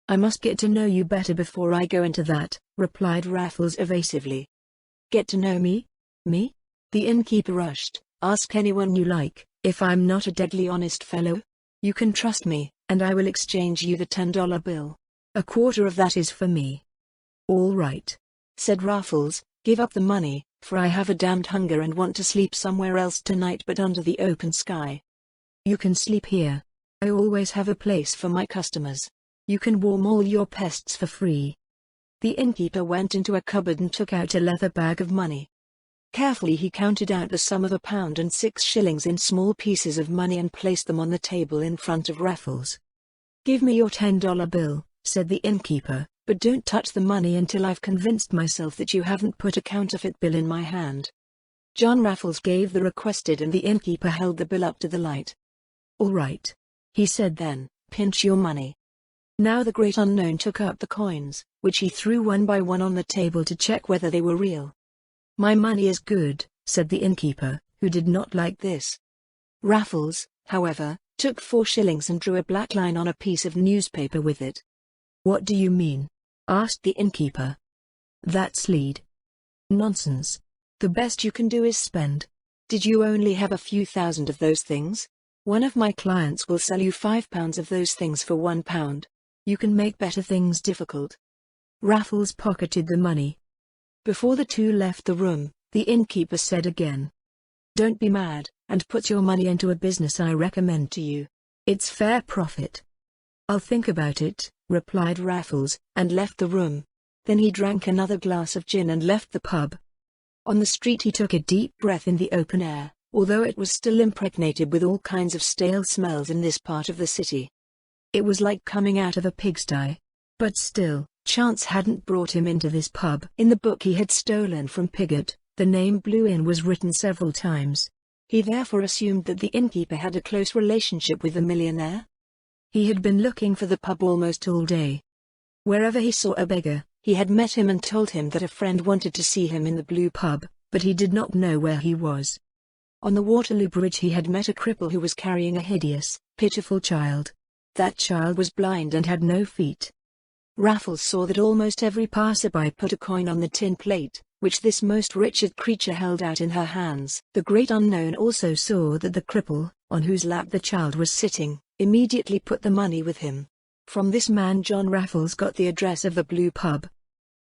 I must get to know you better before I go into that, replied Raffles evasively. Get to know me? Me? The innkeeper rushed. Ask anyone you like, if I'm not a deadly honest fellow. You can trust me, and I will exchange you the $10 bill. A quarter of that is for me. All right, said Raffles, give up the money, for I have a damned hunger and want to sleep somewhere else tonight but under the open sky. You can sleep here. I always have a place for my customers. You can warm all your pests for free. The innkeeper went into a cupboard and took out a leather bag of money. Carefully he counted out the sum of £1 and 6 shillings in small pieces of money and placed them on the table in front of Raffles. Give me your $10 bill, said the innkeeper, but don't touch the money until I've convinced myself that you haven't put a counterfeit bill in my hand. John Raffles gave the requested and the innkeeper held the bill up to the light. All right, he said then, pinch your money. Now the great unknown took up the coins, which he threw one by one on the table to check whether they were real. My money is good, said the innkeeper, who did not like this. Raffles, however, took 4 shillings and drew a black line on a piece of newspaper with it. What do you mean? Asked the innkeeper. That's lead. Nonsense. The best you can do is spend. Did you only have a few thousand of those things? One of my clients will sell you £5 of those things for £1. You can make better things difficult. Raffles pocketed the money. Before the two left the room, the innkeeper said again. Don't be mad, and put your money into a business I recommend to you. It's fair profit. I'll think about it, replied Raffles, and left the room. Then he drank another glass of gin and left the pub. On the street he took a deep breath in the open air, although it was still impregnated with all kinds of stale smells in this part of the city. It was like coming out of a pigsty. But still, chance hadn't brought him into this pub. In the book he had stolen from Piggott, the name Blue Inn was written several times. He therefore assumed that the innkeeper had a close relationship with the millionaire. He had been looking for the pub almost all day. Wherever he saw a beggar, he had met him and told him that a friend wanted to see him in the Blue Pub, but he did not know where he was. On the Waterloo Bridge he had met a cripple who was carrying a hideous, pitiful child. That child was blind and had no feet. Raffles saw that almost every passerby put a coin on the tin plate, which this most wretched creature held out in her hands. The great unknown also saw that the cripple, on whose lap the child was sitting, immediately put the money with him. From this man John Raffles got the address of the Blue Pub.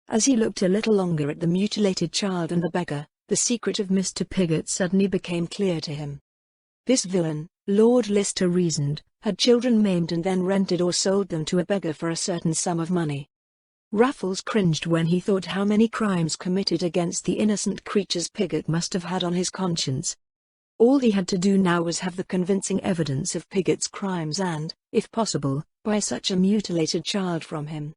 As he looked a little longer at the mutilated child and the beggar, the secret of Mr. Piggott suddenly became clear to him. This villain, Lord Lister reasoned, had children maimed and then rented or sold them to a beggar for a certain sum of money. Raffles cringed when he thought how many crimes committed against the innocent creatures Piggott must have had on his conscience. All he had to do now was have the convincing evidence of Piggott's crimes and, if possible, buy such a mutilated child from him.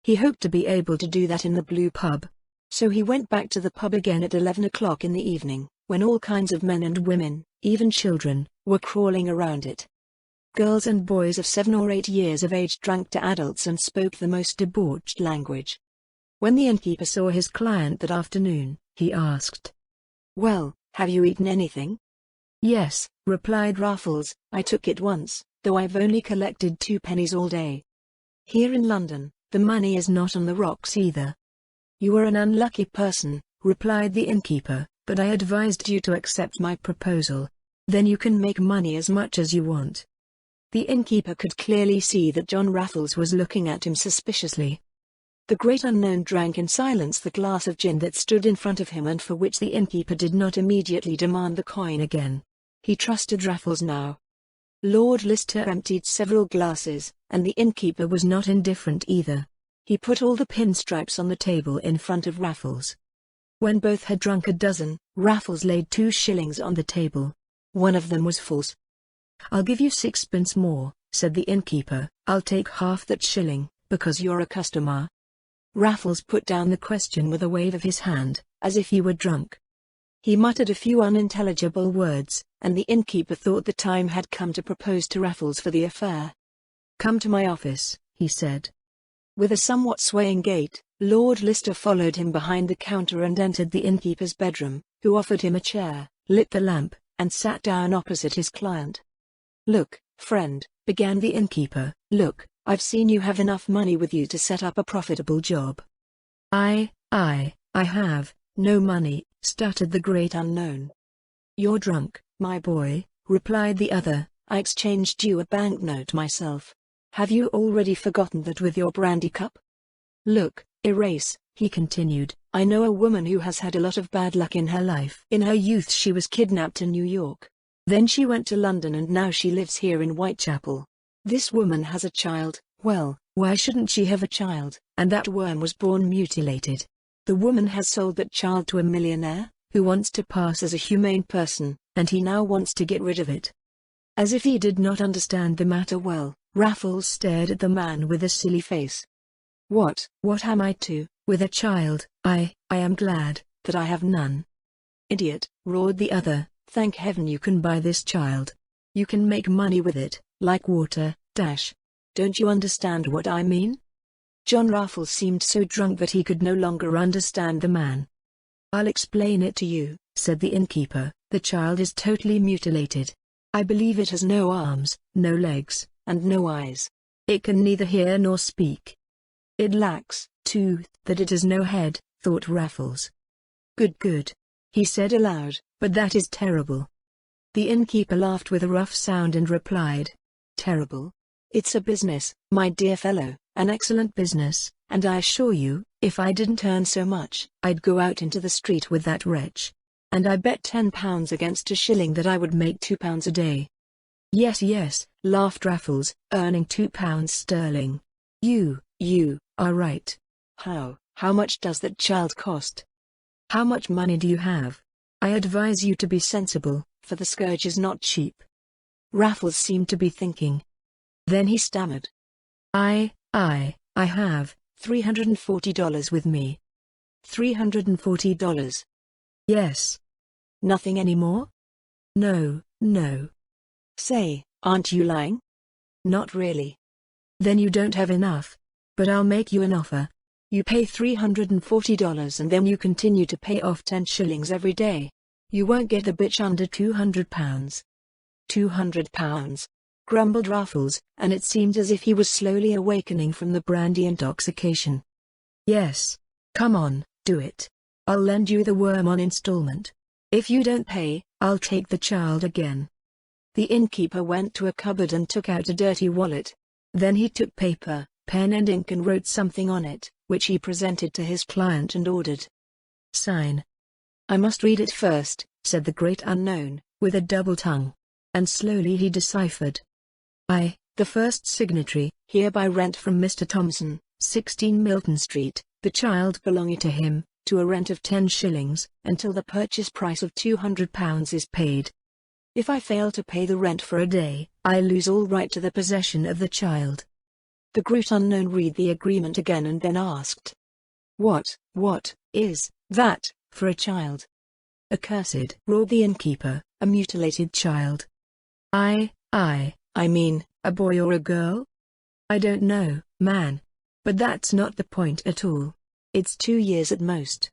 He hoped to be able to do that in the Blue Pub. So he went back to the pub again at 11 o'clock in the evening, when all kinds of men and women, even children, were crawling around it. Girls and boys of 7 or 8 years of age drank to adults and spoke the most debauched language. When the innkeeper saw his client that afternoon, he asked, "Well, have you eaten anything?" "Yes," replied Raffles, "I took it once, though I've only collected 2 pennies all day. Here in London, the money is not on the rocks either." "You are an unlucky person," replied the innkeeper, "but I advised you to accept my proposal. Then you can make money as much as you want." The innkeeper could clearly see that John Raffles was looking at him suspiciously. The great unknown drank in silence the glass of gin that stood in front of him and for which the innkeeper did not immediately demand the coin again. He trusted Raffles now. Lord Lister emptied several glasses, and the innkeeper was not indifferent either. He put all the pinstripes on the table in front of Raffles. When both had drunk a dozen, Raffles laid 2 shillings on the table. One of them was false. "I'll give you 6pence more," said the innkeeper. "I'll take half that shilling, because you're a customer." Raffles put down the question with a wave of his hand, as if he were drunk. He muttered a few unintelligible words, and the innkeeper thought the time had come to propose to Raffles for the affair. "Come to my office," he said. With a somewhat swaying gait, Lord Lister followed him behind the counter and entered the innkeeper's bedroom, who offered him a chair, lit the lamp, and sat down opposite his client. "Look, friend," began the innkeeper, "look, I've seen you have enough money with you to set up a profitable job." I have no money," stuttered the great unknown. "You're drunk, my boy," replied the other. "I exchanged you a banknote myself. Have you already forgotten that with your brandy cup? Look, erase," he continued. "I know a woman who has had a lot of bad luck in her life. In her youth she was kidnapped in New York. Then she went to London and now she lives here in Whitechapel. This woman has a child. Well, why shouldn't she have a child? And that worm was born mutilated. The woman has sold that child to a millionaire, who wants to pass as a humane person, and he now wants to get rid of it." As if he did not understand the matter well, Raffles stared at the man with a silly face. What am I to, with a child? I am glad that I have none." "Idiot," roared the other, "thank heaven you can buy this child. You can make money with it, like water, dash. Don't you understand what I mean?" John Raffles seemed so drunk that he could no longer understand the man. "I'll explain it to you," said the innkeeper. "The child is totally mutilated. I believe it has no arms, no legs, and no eyes. It can neither hear nor speak. It lacks, too, that it has no head," thought Raffles. Good, he said aloud, "but that is terrible." The innkeeper laughed with a rough sound and replied, "Terrible? It's a business, my dear fellow, an excellent business, and I assure you, if I didn't earn so much, I'd go out into the street with that wretch. And I bet £10 against a shilling that I would make £2 a day." Yes, laughed Raffles, "earning £2 sterling. You are right. How much does that child cost? How much money do you have? I advise you to be sensible, for the scourge is not cheap." Raffles seemed to be thinking. Then he stammered. I have $340 with me." $340? "Yes." "Nothing any more?" No. "Say, aren't you lying?" Not really. Then you don't have enough. But I'll make you an offer. You pay $340 and then you continue to pay off 10 shillings every day. You won't get the bitch under £200. £200, grumbled Raffles, and it seemed as if he was slowly awakening from the brandy intoxication. Yes. Come on, do it. I'll lend you the worm on installment. If you don't pay, I'll take the child again. The innkeeper went to a cupboard and took out a dirty wallet. Then he took paper, pen and ink and wrote something on it, which he presented to his client and ordered. Sign. I must read it first, said the great unknown, with a double tongue. And slowly he deciphered. I, the first signatory, hereby rent from Mr. Thompson, 16 Milton Street, the child belonging to him, to a rent of 10 shillings, until the purchase price of £200 is paid. If I fail to pay the rent for a day, I lose all right to the possession of the child. The great unknown read the agreement again and then asked. What is that, for a child? Accursed, roared the innkeeper, a mutilated child. I mean, a boy or a girl? I don't know, man. But that's not the point at all. It's 2 years at most.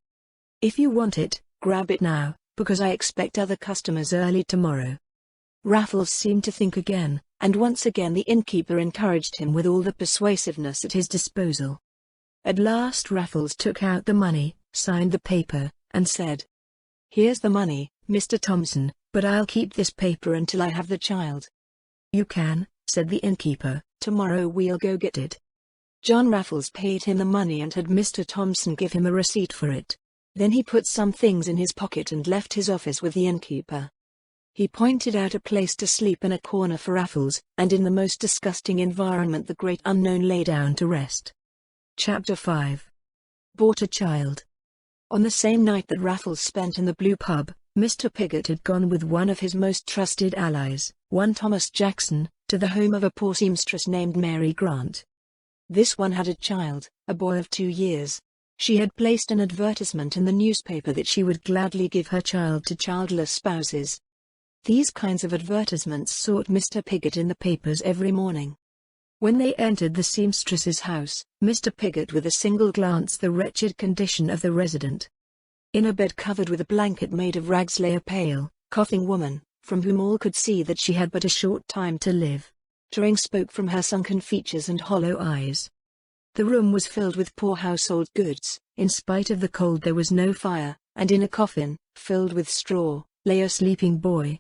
If you want it, grab it now, because I expect other customers early tomorrow. Raffles seemed to think again, and once again the innkeeper encouraged him with all the persuasiveness at his disposal. At last Raffles took out the money, signed the paper, and said, Here's the money, Mr. Thompson, but I'll keep this paper until I have the child. You can, said the innkeeper, tomorrow we'll go get it. John Raffles paid him the money and had Mr. Thompson give him a receipt for it. Then he put some things in his pocket and left his office with the innkeeper. He pointed out a place to sleep in a corner for Raffles, and in the most disgusting environment the great unknown lay down to rest. Chapter 5. Bought a child. On the same night that Raffles spent in the Blue Pub, Mr. Piggott had gone with one of his most trusted allies, one Thomas Jackson, to the home of a poor seamstress named Mary Grant. This one had a child, a boy of 2 years. She had placed an advertisement in the newspaper that she would gladly give her child to childless spouses. These kinds of advertisements sought Mr. Piggott in the papers every morning. When they entered the seamstress's house, Mr. Piggott with a single glance the wretched condition of the resident. In a bed covered with a blanket made of rags lay a pale, coughing woman, from whom all could see that she had but a short time to live. Tearing spoke from her sunken features and hollow eyes. The room was filled with poor household goods. In spite of the cold there was no fire, and in a coffin, filled with straw, lay a sleeping boy.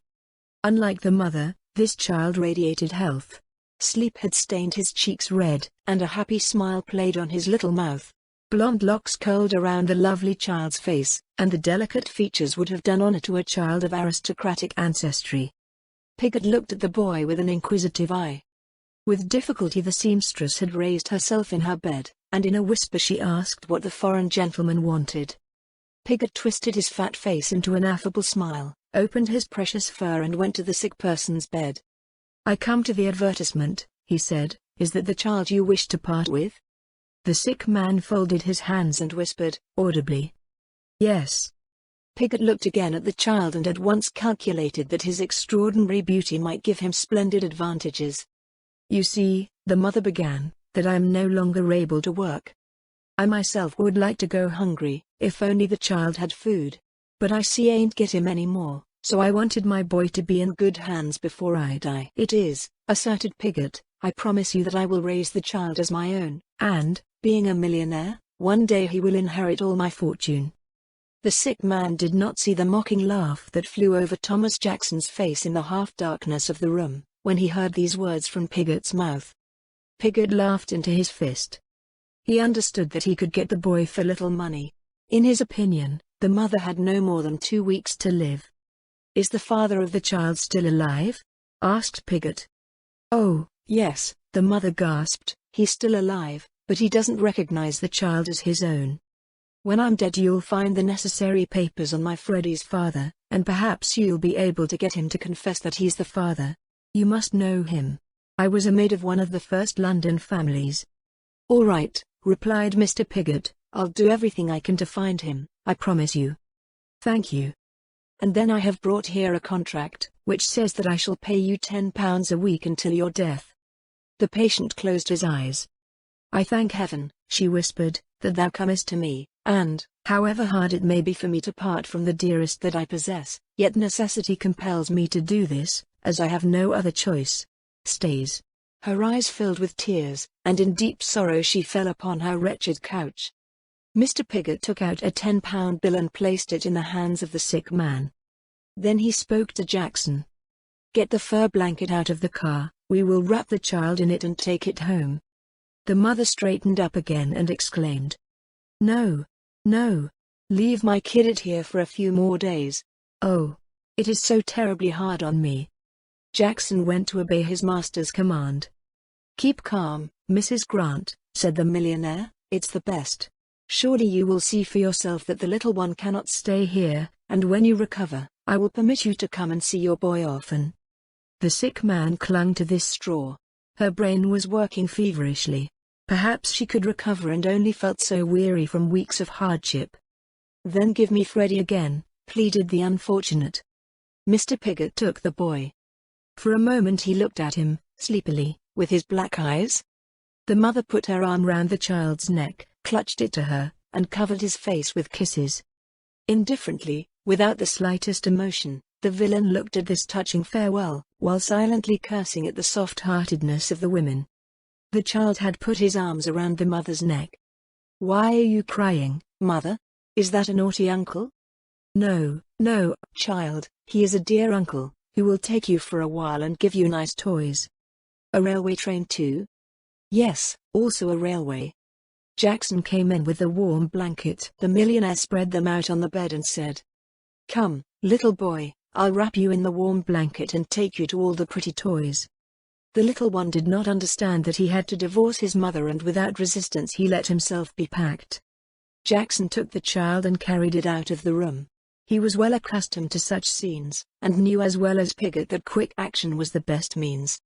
Unlike the mother, this child radiated health. Sleep had stained his cheeks red, and a happy smile played on his little mouth. Blonde locks curled around the lovely child's face, and the delicate features would have done honor to a child of aristocratic ancestry. Piggott looked at the boy with an inquisitive eye. With difficulty the seamstress had raised herself in her bed, and in a whisper she asked what the foreign gentleman wanted. Piggott twisted his fat face into an affable smile, opened his precious fur and went to the sick person's bed. I come to the advertisement, he said. Is that the child you wish to part with? The sick man folded his hands and whispered, audibly, Yes. Piggott looked again at the child and at once calculated that his extraordinary beauty might give him splendid advantages. You see, the mother began, that I am no longer able to work. I myself would like to go hungry, if only the child had food. But I see ain't get him any more, so I wanted my boy to be in good hands before I die. It is, asserted Piggott, I promise you that I will raise the child as my own, and, being a millionaire, one day he will inherit all my fortune. The sick man did not see the mocking laugh that flew over Thomas Jackson's face in the half-darkness of the room, when he heard these words from Piggott's mouth. Piggott laughed into his fist. He understood that he could get the boy for little money. In his opinion, the mother had no more than 2 weeks to live. Is the father of the child still alive? Asked Piggott. Oh, yes, the mother gasped, he's still alive, but he doesn't recognize the child as his own. When I'm dead you'll find the necessary papers on my Freddie's father, and perhaps you'll be able to get him to confess that he's the father. You must know him. I was a maid of one of the first London families. All right, replied Mr. Piggott, I'll do everything I can to find him, I promise you. Thank you. And then I have brought here a contract, which says that I shall pay you £10 a week until your death. The patient closed his eyes. "I thank heaven," she whispered, "that thou comest to me, and, however hard it may be for me to part from the dearest that I possess, yet necessity compels me to do this, as I have no other choice. Stays." Her eyes filled with tears, and in deep sorrow she fell upon her wretched couch. Mr. Piggott took out a £10 bill and placed it in the hands of the sick man. Then he spoke to Jackson. "Get the fur blanket out of the car, we will wrap the child in it and take it home." The mother straightened up again and exclaimed, "No, no. Leave my kid here for a few more days. Oh, it is so terribly hard on me." Jackson went to obey his master's command. "Keep calm, Mrs. Grant," said the millionaire, "it's the best. Surely you will see for yourself that the little one cannot stay here, and when you recover, I will permit you to come and see your boy often." The sick man clung to this straw. Her brain was working feverishly. Perhaps she could recover and only felt so weary from weeks of hardship. "Then give me Freddie again," pleaded the unfortunate. Mr. Piggott took the boy. For a moment he looked at him, sleepily, with his black eyes. The mother put her arm round the child's neck, clutched it to her, and covered his face with kisses. Indifferently, without the slightest emotion, the villain looked at this touching farewell, while silently cursing at the soft-heartedness of the women. The child had put his arms around the mother's neck. "Why are you crying, mother? Is that a naughty uncle?" "No, no, child, he is a dear uncle, who will take you for a while and give you nice toys." "A railway train too?" "Yes, also a railway." Jackson came in with a warm blanket. The millionaire spread them out on the bed and said, "Come, little boy, I'll wrap you in the warm blanket and take you to all the pretty toys." The little one did not understand that he had to divorce his mother, and without resistance he let himself be packed. Jackson took the child and carried it out of the room. He was well accustomed to such scenes, and knew as well as Piggott that quick action was the best means.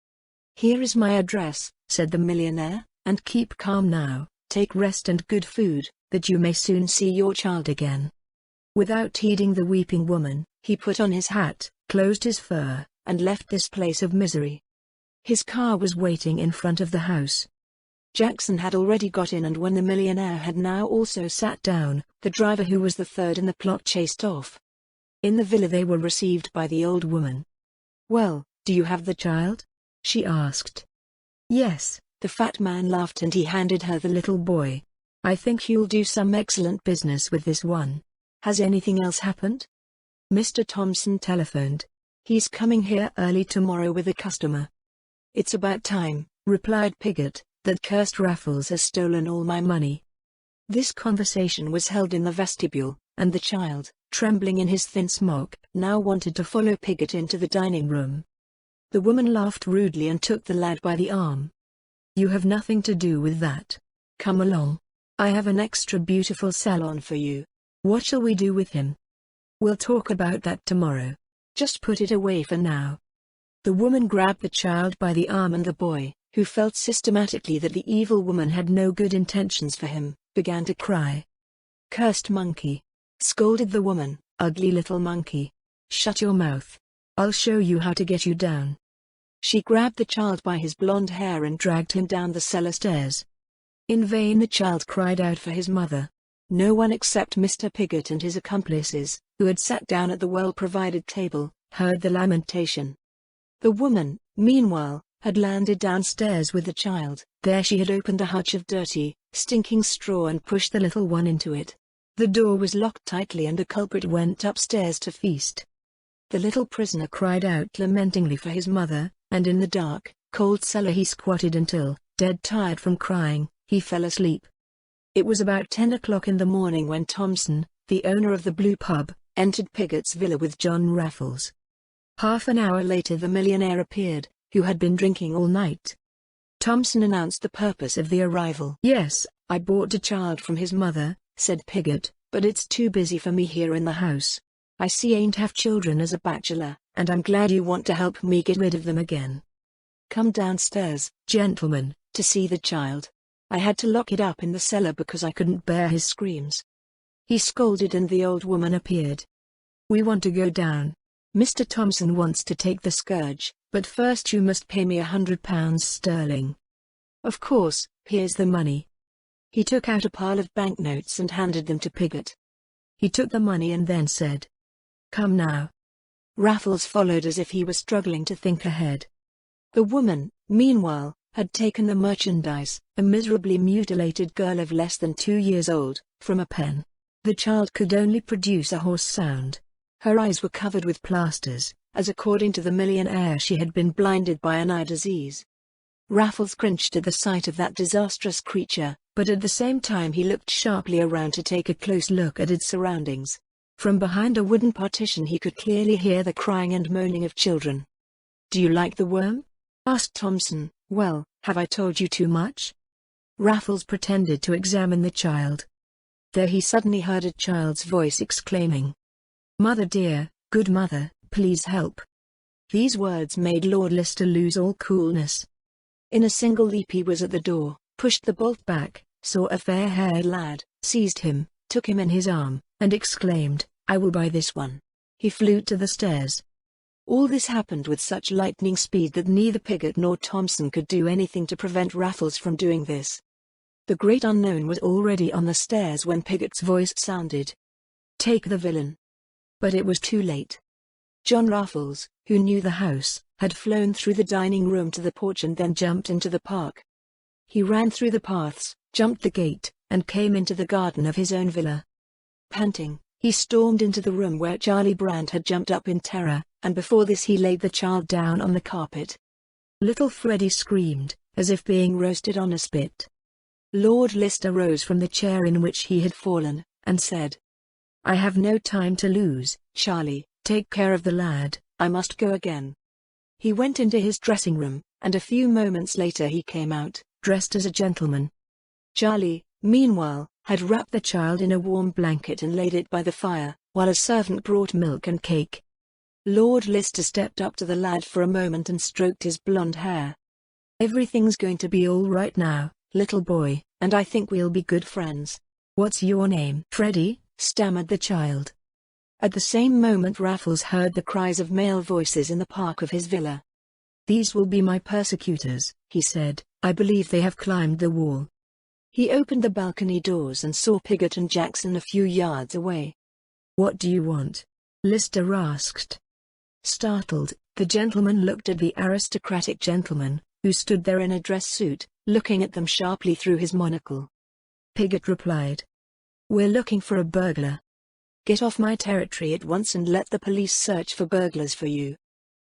"Here is my address," said the millionaire, "and keep calm now, take rest and good food, that you may soon see your child again." Without heeding the weeping woman, he put on his hat, closed his fur, and left this place of misery. His car was waiting in front of the house. Jackson had already got in, and when the millionaire had now also sat down, the driver, who was the third in the plot, chased off. In the villa they were received by the old woman. "Well, do you have the child?" she asked. "Yes," the fat man laughed, and he handed her the little boy. "I think you'll do some excellent business with this one. Has anything else happened?" Mr. Thompson telephoned. "He's coming here early tomorrow with a customer." "It's about time," replied Piggott. "That cursed Raffles has stolen all my money." This conversation was held in the vestibule, and the child, trembling in his thin smock, now wanted to follow Piggott into the dining room. The woman laughed rudely and took the lad by the arm. "You have nothing to do with that. Come along. I have an extra beautiful salon for you. What shall we do with him?" "We'll talk about that tomorrow. Just put it away for now." The woman grabbed the child by the arm, and the boy, who felt systematically that the evil woman had no good intentions for him, began to cry. "Cursed monkey!" scolded the woman. "Ugly little monkey! Shut your mouth. I'll show you how to get you down." She grabbed the child by his blonde hair and dragged him down the cellar stairs. In vain the child cried out for his mother. No one except Mr. Piggott and his accomplices, who had sat down at the well-provided table, heard the lamentation. The woman, meanwhile, had landed downstairs with the child. There she had opened a hutch of dirty, stinking straw and pushed the little one into it. The door was locked tightly, and the culprit went upstairs to feast. The little prisoner cried out lamentingly for his mother, and in the dark, cold cellar he squatted until, dead tired from crying, he fell asleep. It was about 10 o'clock in the morning when Thompson, the owner of the Blue Pub, entered Piggott's villa with John Raffles. Half an hour later the millionaire appeared, who had been drinking all night. Thompson announced the purpose of the arrival. "Yes, I bought a child from his mother," said Piggott, "but it's too busy for me here in the house. I see ain't have children as a bachelor, and I'm glad you want to help me get rid of them again. Come downstairs, gentlemen, to see the child. I had to lock it up in the cellar because I couldn't bear his screams." He scolded, and the old woman appeared. "We want to go down. Mr. Thompson wants to take the scourge, but first you must pay me £100 sterling. Of course, here's the money. He took out a pile of banknotes and handed them to Pigott. He took the money and then said, "Come now." Raffles followed as if he was struggling to think ahead. The woman, meanwhile, had taken the merchandise, a miserably mutilated girl of less than 2 years old, from a pen. The child could only produce a hoarse sound. Her eyes were covered with plasters, as according to the millionaire she had been blinded by an eye disease. Raffles cringed at the sight of that disastrous creature, but at the same time he looked sharply around to take a close look at its surroundings. From behind a wooden partition he could clearly hear the crying and moaning of children. "Do you like the worm?" asked Thompson. "Well, have I told you too much?" Raffles pretended to examine the child. There he suddenly heard a child's voice exclaiming, "Mother dear, good mother, please help." These words made Lord Lister lose all coolness. In a single leap he was at the door, pushed the bolt back, saw a fair-haired lad, seized him, took him in his arm, and exclaimed, "I will buy this one." He flew to the stairs. All this happened with such lightning speed that neither Pigott nor Thompson could do anything to prevent Raffles from doing this. The great unknown was already on the stairs when Pigott's voice sounded, "Take the villain." But it was too late. John Raffles, who knew the house, had flown through the dining room to the porch and then jumped into the park. He ran through the paths, jumped the gate, and came into the garden of his own villa. Panting, he stormed into the room where Charlie Brand had jumped up in terror, and before this he laid the child down on the carpet. Little Freddie screamed, as if being roasted on a spit. Lord Lister rose from the chair in which he had fallen, and said, "I have no time to lose, Charlie, take care of the lad, I must go again." He went into his dressing room, and a few moments later he came out, dressed as a gentleman. Charlie, meanwhile, had wrapped the child in a warm blanket and laid it by the fire, while a servant brought milk and cake. Lord Lister stepped up to the lad for a moment and stroked his blonde hair. "Everything's going to be all right now, little boy, and I think we'll be good friends." "What's your name?" "Freddie," stammered the child. At the same moment Raffles heard the cries of male voices in the park of his villa. "These will be my persecutors," he said. "I believe they have climbed the wall." He opened the balcony doors and saw Pigott and Jackson a few yards away. "What do you want?" Lister asked. Startled, the gentleman looked at the aristocratic gentleman, who stood there in a dress suit, looking at them sharply through his monocle. Pigott replied, "We're looking for a burglar. Get off my territory at once and let the police search for burglars for you."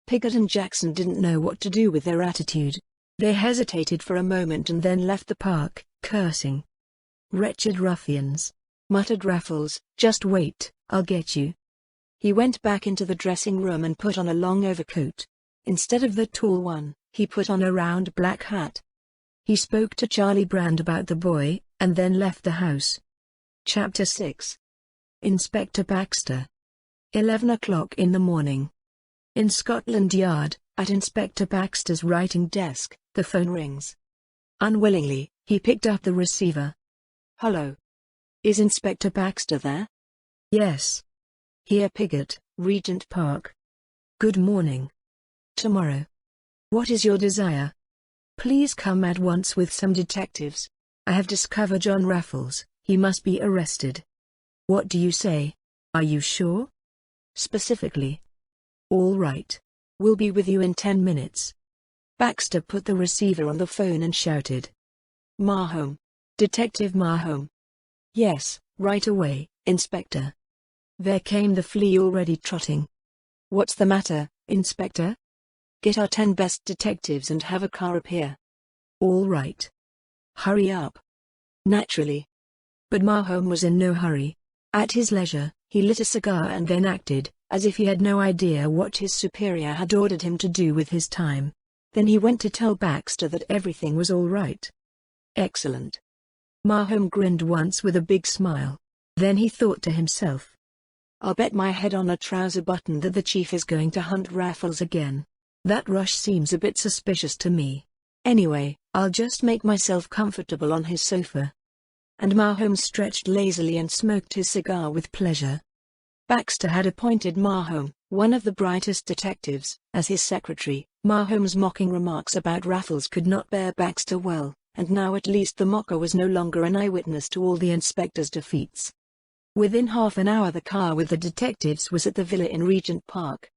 Pigott and Jackson didn't know what to do with their attitude. They hesitated for a moment and then left the park, cursing. "Wretched ruffians," muttered Raffles. "Just wait, I'll get you." He went back into the dressing room and put on a long overcoat. Instead of the tall one, he put on a round black hat. He spoke to Charlie Brand about the boy, and then left the house. Chapter 6. Inspector Baxter. 11 o'clock in the morning. In Scotland Yard, at Inspector Baxter's writing desk, the phone rings. Unwillingly, he picked up the receiver. "Hello. Is Inspector Baxter there?" "Yes. Here Pigott, Regent Park." "Good morning." "Tomorrow. What is your desire?" "Please come at once with some detectives. I have discovered John Raffles. He must be arrested." "What do you say? Are you sure?" "Specifically." "All right. We'll be with you in 10 minutes. Baxter put the receiver on the phone and shouted, "Marhome. Detective Marhome." "Yes, right away, Inspector." There came the flea already trotting. "What's the matter, Inspector?" "Get our 10 best detectives and have a car appear." "All right. Hurry up." "Naturally." But Marhome was in no hurry. At his leisure, he lit a cigar and then acted as if he had no idea what his superior had ordered him to do with his time. Then he went to tell Baxter that everything was all right. "Excellent." Marhome grinned once with a big smile. Then he thought to himself, "I'll bet my head on a trouser button that the chief is going to hunt Raffles again. That rush seems a bit suspicious to me. Anyway, I'll just make myself comfortable on his sofa." And Marhome stretched lazily and smoked his cigar with pleasure. Baxter had appointed Mahome, one of the brightest detectives, as his secretary. Mahome's mocking remarks about Raffles could not bear Baxter well, and now at least the mocker was no longer an eyewitness to all the inspector's defeats. Within half an hour the car with the detectives was at the villa in Regent Park.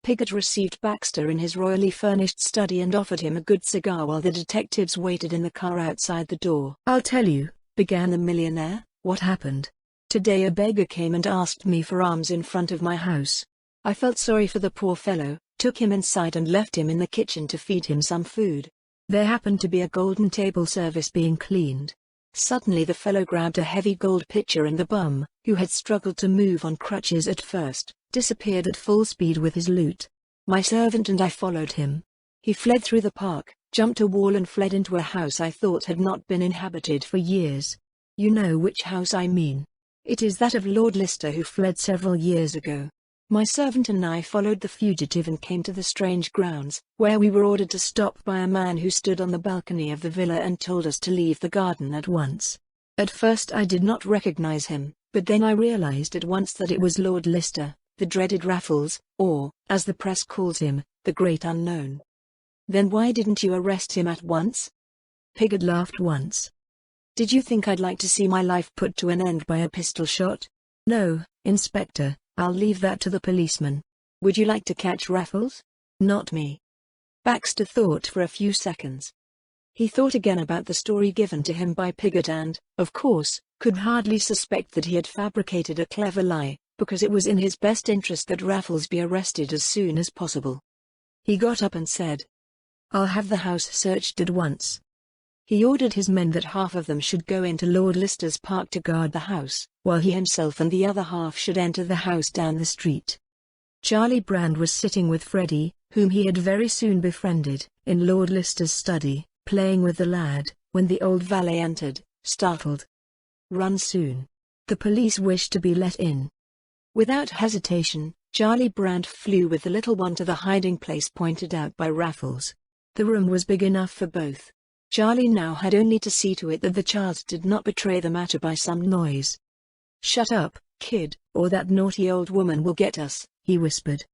Piggott received Baxter in his royally furnished study and offered him a good cigar while the detectives waited in the car outside the door. "I'll tell you," began the millionaire, "what happened. Today a beggar came and asked me for alms in front of my house. I felt sorry for the poor fellow, took him inside and left him in the kitchen to feed him some food. There happened to be a golden table service being cleaned. Suddenly the fellow grabbed a heavy gold pitcher and the bum, who had struggled to move on crutches at first, disappeared at full speed with his loot. My servant and I followed him. He fled through the park, jumped a wall and fled into a house I thought had not been inhabited for years. You know which house I mean. It is that of Lord Lister, who fled several years ago. My servant and I followed the fugitive and came to the strange grounds, where we were ordered to stop by a man who stood on the balcony of the villa and told us to leave the garden at once. At first I did not recognize him, but then I realized at once that it was Lord Lister, the dreaded Raffles, or, as the press calls him, the Great Unknown." "Then why didn't you arrest him at once?" Piggott laughed once. "Did you think I'd like to see my life put to an end by a pistol shot? No, Inspector, I'll leave that to the policeman. Would you like to catch Raffles? Not me." Baxter thought for a few seconds. He thought again about the story given to him by Piggott and, of course, could hardly suspect that he had fabricated a clever lie, because it was in his best interest that Raffles be arrested as soon as possible. He got up and said, "I'll have the house searched at once." He ordered his men that half of them should go into Lord Lister's park to guard the house, while he himself and the other half should enter the house down the street. Charlie Brand was sitting with Freddie, whom he had very soon befriended, in Lord Lister's study, playing with the lad, when the old valet entered, startled. "Run soon. The police wish to be let in." Without hesitation, Charlie Brand flew with the little one to the hiding place pointed out by Raffles. The room was big enough for both. Charlie now had only to see to it that the child did not betray the matter by some noise. "Shut up, kid, or that naughty old woman will get us," he whispered.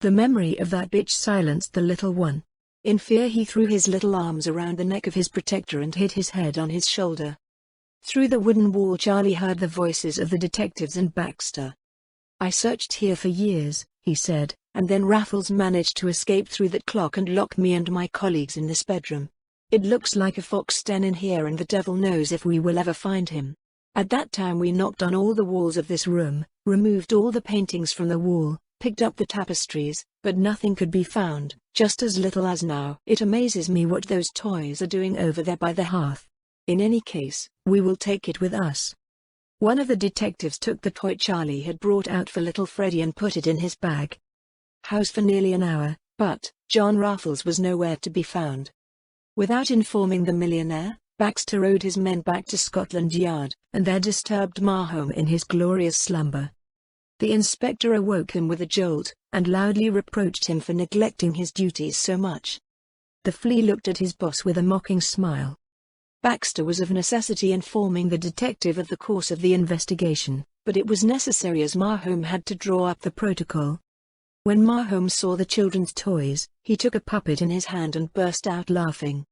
The memory of that bitch silenced the little one. In fear he threw his little arms around the neck of his protector and hid his head on his shoulder. Through the wooden wall Charlie heard the voices of the detectives and Baxter. "I searched here for years," he said, "and then Raffles managed to escape through that clock and lock me and my colleagues in this bedroom. It looks like a fox den in here and the devil knows if we will ever find him. At that time we knocked on all the walls of this room, removed all the paintings from the wall, picked up the tapestries, but nothing could be found, just as little as now. It amazes me what those toys are doing over there by the hearth. In any case, we will take it with us." One of the detectives took the toy Charlie had brought out for little Freddie and put it in his bag. House for nearly an hour, but John Raffles was nowhere to be found. Without informing the millionaire, Baxter rode his men back to Scotland Yard, and there disturbed Mahome in his glorious slumber. The inspector awoke him with a jolt, and loudly reproached him for neglecting his duties so much. The flea looked at his boss with a mocking smile. Baxter was of necessity informing the detective of the course of the investigation, but it was necessary as Mahome had to draw up the protocol. When Mahome saw the children's toys, he took a puppet in his hand and burst out laughing.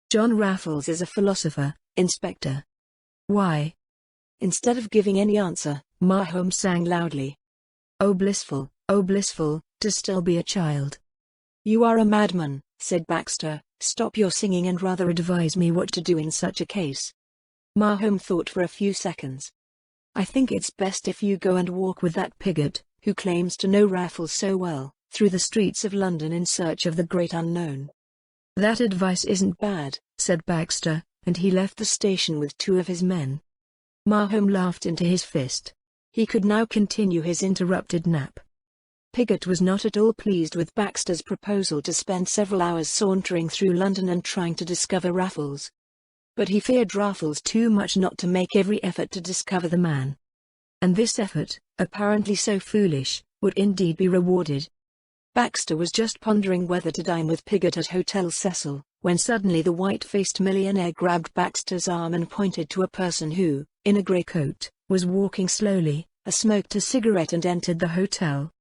"John Raffles is a philosopher, Inspector." "Why?" Instead of giving any answer, Mahome sang loudly. Oh blissful, to still be a child." "You are a madman," said Baxter. "Stop your singing and rather advise me what to do in such a case." Mahome thought for a few seconds. "I think it's best if you go and walk with that Piggott, who claims to know Raffles so well, through the streets of London in search of the Great Unknown." "That advice isn't bad," said Baxter, and he left the station with two of his men. Mahome laughed into his fist. He could now continue his interrupted nap. Piggott was not at all pleased with Baxter's proposal to spend several hours sauntering through London and trying to discover Raffles. But he feared Raffles too much not to make every effort to discover the man. And this effort, apparently so foolish, would indeed be rewarded. Baxter was just pondering whether to dine with Piggott at Hotel Cecil, when suddenly the white-faced millionaire grabbed Baxter's arm and pointed to a person who, in a grey coat, was walking slowly, smoked a cigarette and entered the hotel.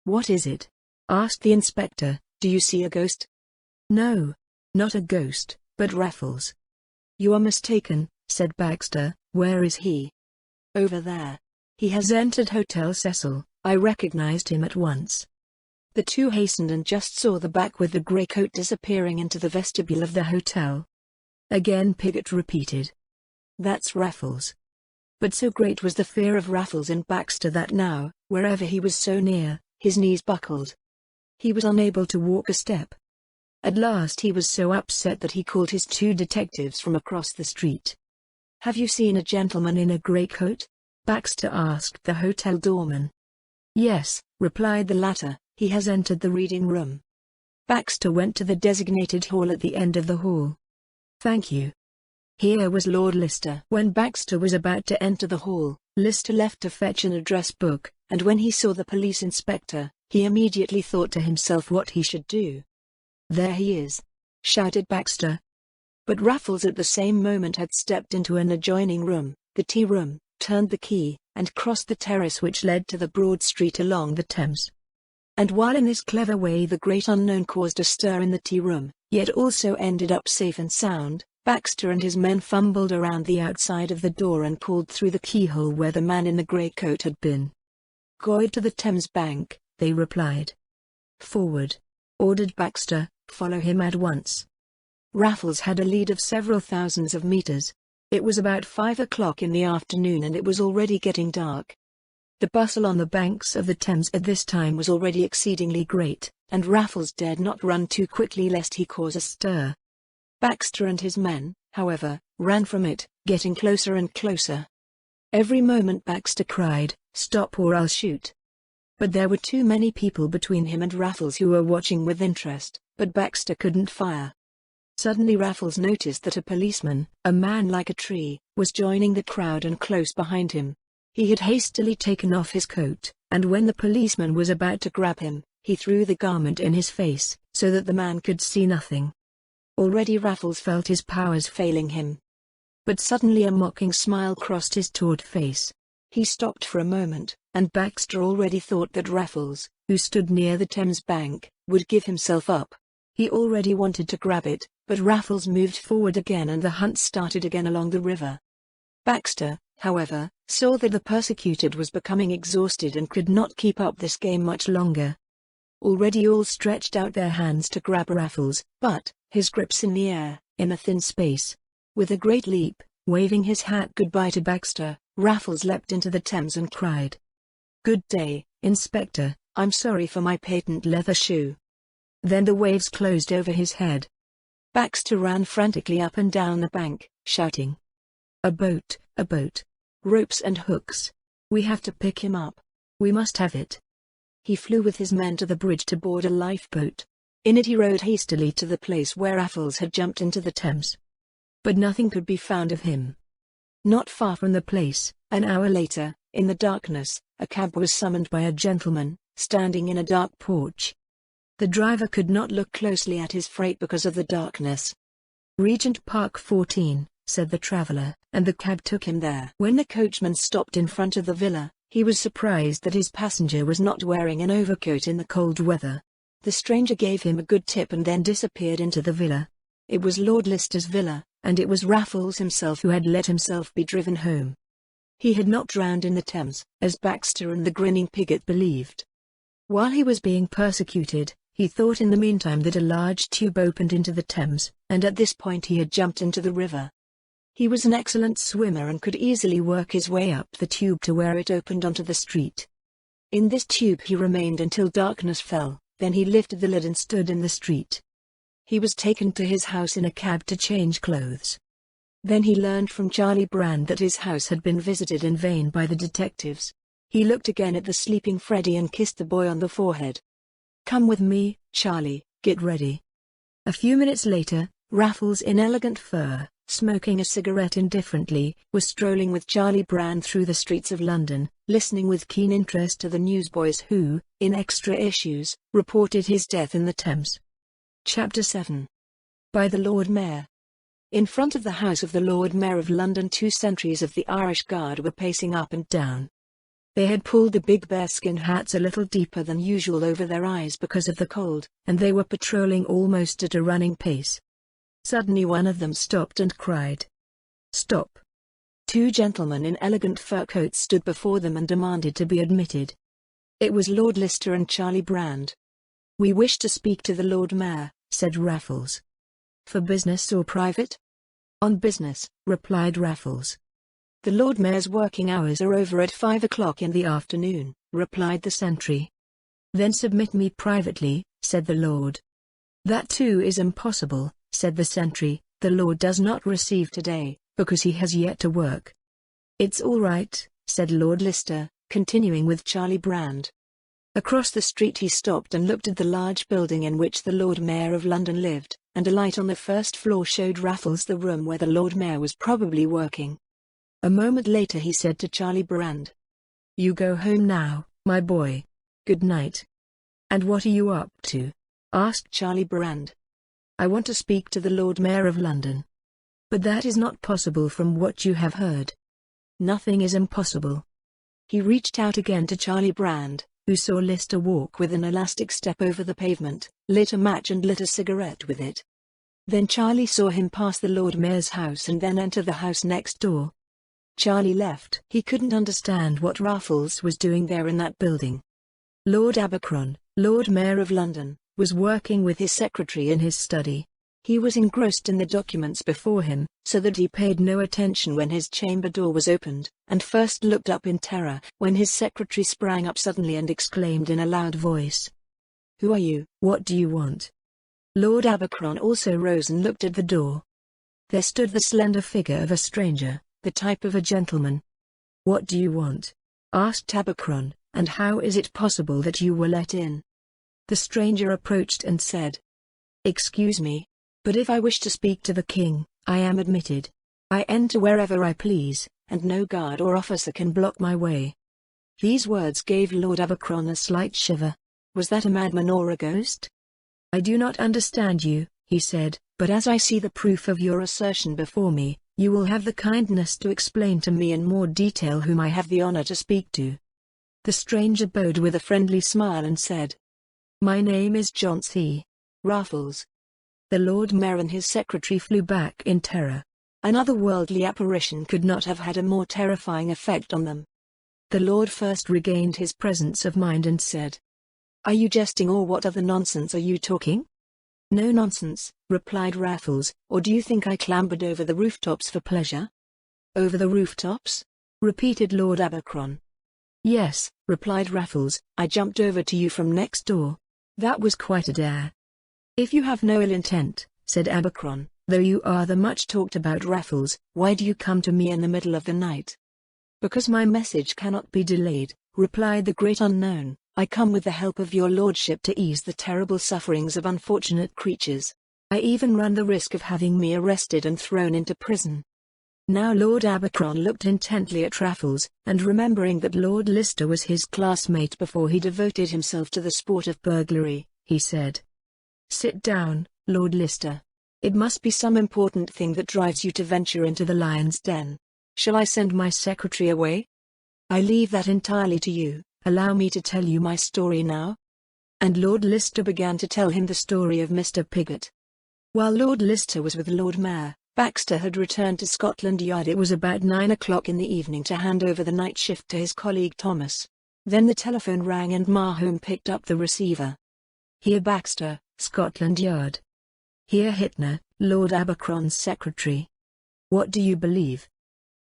"What is it?" asked the inspector. "Do you see a ghost?" "No. Not a ghost, but Raffles." "You are mistaken," said Baxter. "Where is he?" "Over there. He has entered Hotel Cecil." I recognized him at once. The two hastened and just saw the back with the grey coat disappearing into the vestibule of the hotel. Again Piggott repeated, "That's Raffles." But so great was the fear of Raffles in Baxter that now, wherever he was so near, his knees buckled. He was unable to walk a step. At last he was so upset that he called his two detectives from across the street. "Have you seen a gentleman in a grey coat?" Baxter asked the hotel doorman. "Yes," replied the latter, "he has entered the reading room." Baxter went to the designated hall at the end of the hall. "Thank you." Here was Lord Lister. When Baxter was about to enter the hall, Lister left to fetch an address book, and when he saw the police inspector, he immediately thought to himself what he should do. "There he is!" shouted Baxter. But Raffles at the same moment had stepped into an adjoining room, the tea room, turned the key, and crossed the terrace which led to the broad street along the Thames. And while in this clever way the great unknown caused a stir in the tea room, yet also ended up safe and sound, Baxter and his men fumbled around the outside of the door and called through the keyhole where the man in the grey coat had been. "Go to the Thames Bank," they replied. "Forward," ordered Baxter. "Follow him at once." Raffles had a lead of several thousands of meters. It was about 5 o'clock in the afternoon and it was already getting dark. The bustle on the banks of the Thames at this time was already exceedingly great, and Raffles dared not run too quickly lest he cause a stir. Baxter and his men, however, ran from it, getting closer and closer. Every moment Baxter cried, "Stop or I'll shoot." But there were too many people between him and Raffles who were watching with interest, but Baxter couldn't fire. Suddenly Raffles noticed that a policeman, a man like a tree, was joining the crowd and close behind him. He had hastily taken off his coat, and when the policeman was about to grab him, he threw the garment in his face, so that the man could see nothing. Already Raffles felt his powers failing him. But suddenly a mocking smile crossed his taut face. He stopped for a moment, and Baxter already thought that Raffles, who stood near the Thames bank, would give himself up. He already wanted to grab it, but Raffles moved forward again and the hunt started again along the river. Baxter, however, saw that the persecuted was becoming exhausted and could not keep up this game much longer. Already all stretched out their hands to grab Raffles, but, his grips in the air, in a thin space. With a great leap, waving his hat goodbye to Baxter, Raffles leapt into the Thames and cried, "Good day, Inspector, I'm sorry for my patent leather shoe." Then the waves closed over his head. Baxter ran frantically up and down the bank, shouting, "A boat, a boat! Ropes and hooks! We have to pick him up. We must have it." He flew with his men to the bridge to board a lifeboat. In it he rowed hastily to the place where Raffles had jumped into the Thames. But nothing could be found of him. Not far from the place, an hour later, in the darkness, a cab was summoned by a gentleman, standing in a dark porch. The driver could not look closely at his freight because of the darkness. "Regent Park 14, said the traveler, and the cab took him there. When the coachman stopped in front of the villa, he was surprised that his passenger was not wearing an overcoat in the cold weather. The stranger gave him a good tip and then disappeared into the villa. It was Lord Lister's villa, and it was Raffles himself who had let himself be driven home. He had not drowned in the Thames, as Baxter and the grinning Piggott believed. While he was being persecuted, he thought in the meantime that a large tube opened into the Thames, and at this point he had jumped into the river. He was an excellent swimmer and could easily work his way up the tube to where it opened onto the street. In this tube he remained until darkness fell, then he lifted the lid and stood in the street. He was taken to his house in a cab to change clothes. Then he learned from Charlie Brand that his house had been visited in vain by the detectives. He looked again at the sleeping Freddie and kissed the boy on the forehead. "Come with me, Charlie, get ready." A few minutes later, Raffles in elegant fur, smoking a cigarette indifferently, was strolling with Charlie Brand through the streets of London, listening with keen interest to the newsboys who, in extra issues, reported his death in the Thames. Chapter 7. By the Lord Mayor. In front of the house of the Lord Mayor of London 2 sentries of the Irish Guard were pacing up and down. They had pulled the big bearskin hats a little deeper than usual over their eyes because of the cold, and they were patrolling almost at a running pace. Suddenly one of them stopped and cried, "Stop!" Two gentlemen in elegant fur coats stood before them and demanded to be admitted. It was Lord Lister and Charlie Brand. "We wish to speak to the Lord Mayor," said Raffles. "For business or private?" "On business," replied Raffles. "The Lord Mayor's working hours are over at 5 o'clock in the afternoon," replied the sentry. "Then submit me privately," said the Lord. "That too is impossible," said the sentry. "The Lord does not receive today, because he has yet to work." "It's all right," said Lord Lister, continuing with Charlie Brand. Across the street he stopped and looked at the large building in which the Lord Mayor of London lived, and a light on the first floor showed Raffles the room where the Lord Mayor was probably working. A moment later he said to Charlie Brand, "You go home now, my boy. Good night." "And what are you up to?" asked Charlie Brand. "I want to speak to the Lord Mayor of London." "But that is not possible from what you have heard." "Nothing is impossible." He reached out again to Charlie Brand, who saw Lister walk with an elastic step over the pavement, lit a match and lit a cigarette with it. Then Charlie saw him pass the Lord Mayor's house and then enter the house next door. Charlie left. He couldn't understand what Raffles was doing there in that building. Lord Abercron, Lord Mayor of London, was working with his secretary in his study. He was engrossed in the documents before him, so that he paid no attention when his chamber door was opened, and first looked up in terror when his secretary sprang up suddenly and exclaimed in a loud voice, "Who are you? What do you want?" Lord Abercron also rose and looked at the door. There stood the slender figure of a stranger, the type of a gentleman. "What do you want?" asked Abercron, "and how is it possible that you were let in?" The stranger approached and said, "Excuse me, but if I wish to speak to the king, I am admitted. I enter wherever I please, and no guard or officer can block my way." These words gave Lord Abercron a slight shiver. Was that a madman or a ghost? "I do not understand you," he said, "but as I see the proof of your assertion before me, you will have the kindness to explain to me in more detail whom I have the honor to speak to." The stranger bowed with a friendly smile and said, "My name is John C. Raffles." The Lord Mayor and his secretary flew back in terror. An otherworldly apparition could not have had a more terrifying effect on them. The Lord first regained his presence of mind and said, "Are you jesting or what other nonsense are you talking?" "No nonsense," replied Raffles, "or do you think I clambered over the rooftops for pleasure?" "Over the rooftops?" repeated Lord Abercron. "Yes," replied Raffles, "I jumped over to you from next door. That was quite a dare." "If you have no ill intent," said Abercron, "though you are the much talked about Raffles, why do you come to me in the middle of the night?" "Because my message cannot be delayed," replied the great unknown. "I come with the help of your lordship to ease the terrible sufferings of unfortunate creatures. I even run the risk of having me arrested and thrown into prison." Now Lord Abercron looked intently at Raffles, and remembering that Lord Lister was his classmate before he devoted himself to the sport of burglary, he said, "Sit down, Lord Lister. It must be some important thing that drives you to venture into the lion's den. Shall I send my secretary away?" "I leave that entirely to you. Allow me to tell you my story now." And Lord Lister began to tell him the story of Mr. Piggott. While Lord Lister was with Lord Mayor, Baxter had returned to Scotland Yard. It was about 9 o'clock in the evening to hand over the night shift to his colleague Thomas. Then the telephone rang and Mahone picked up the receiver. "Here Baxter, Scotland Yard." "Here Hittner, Lord Abercron's secretary." "What do you believe?"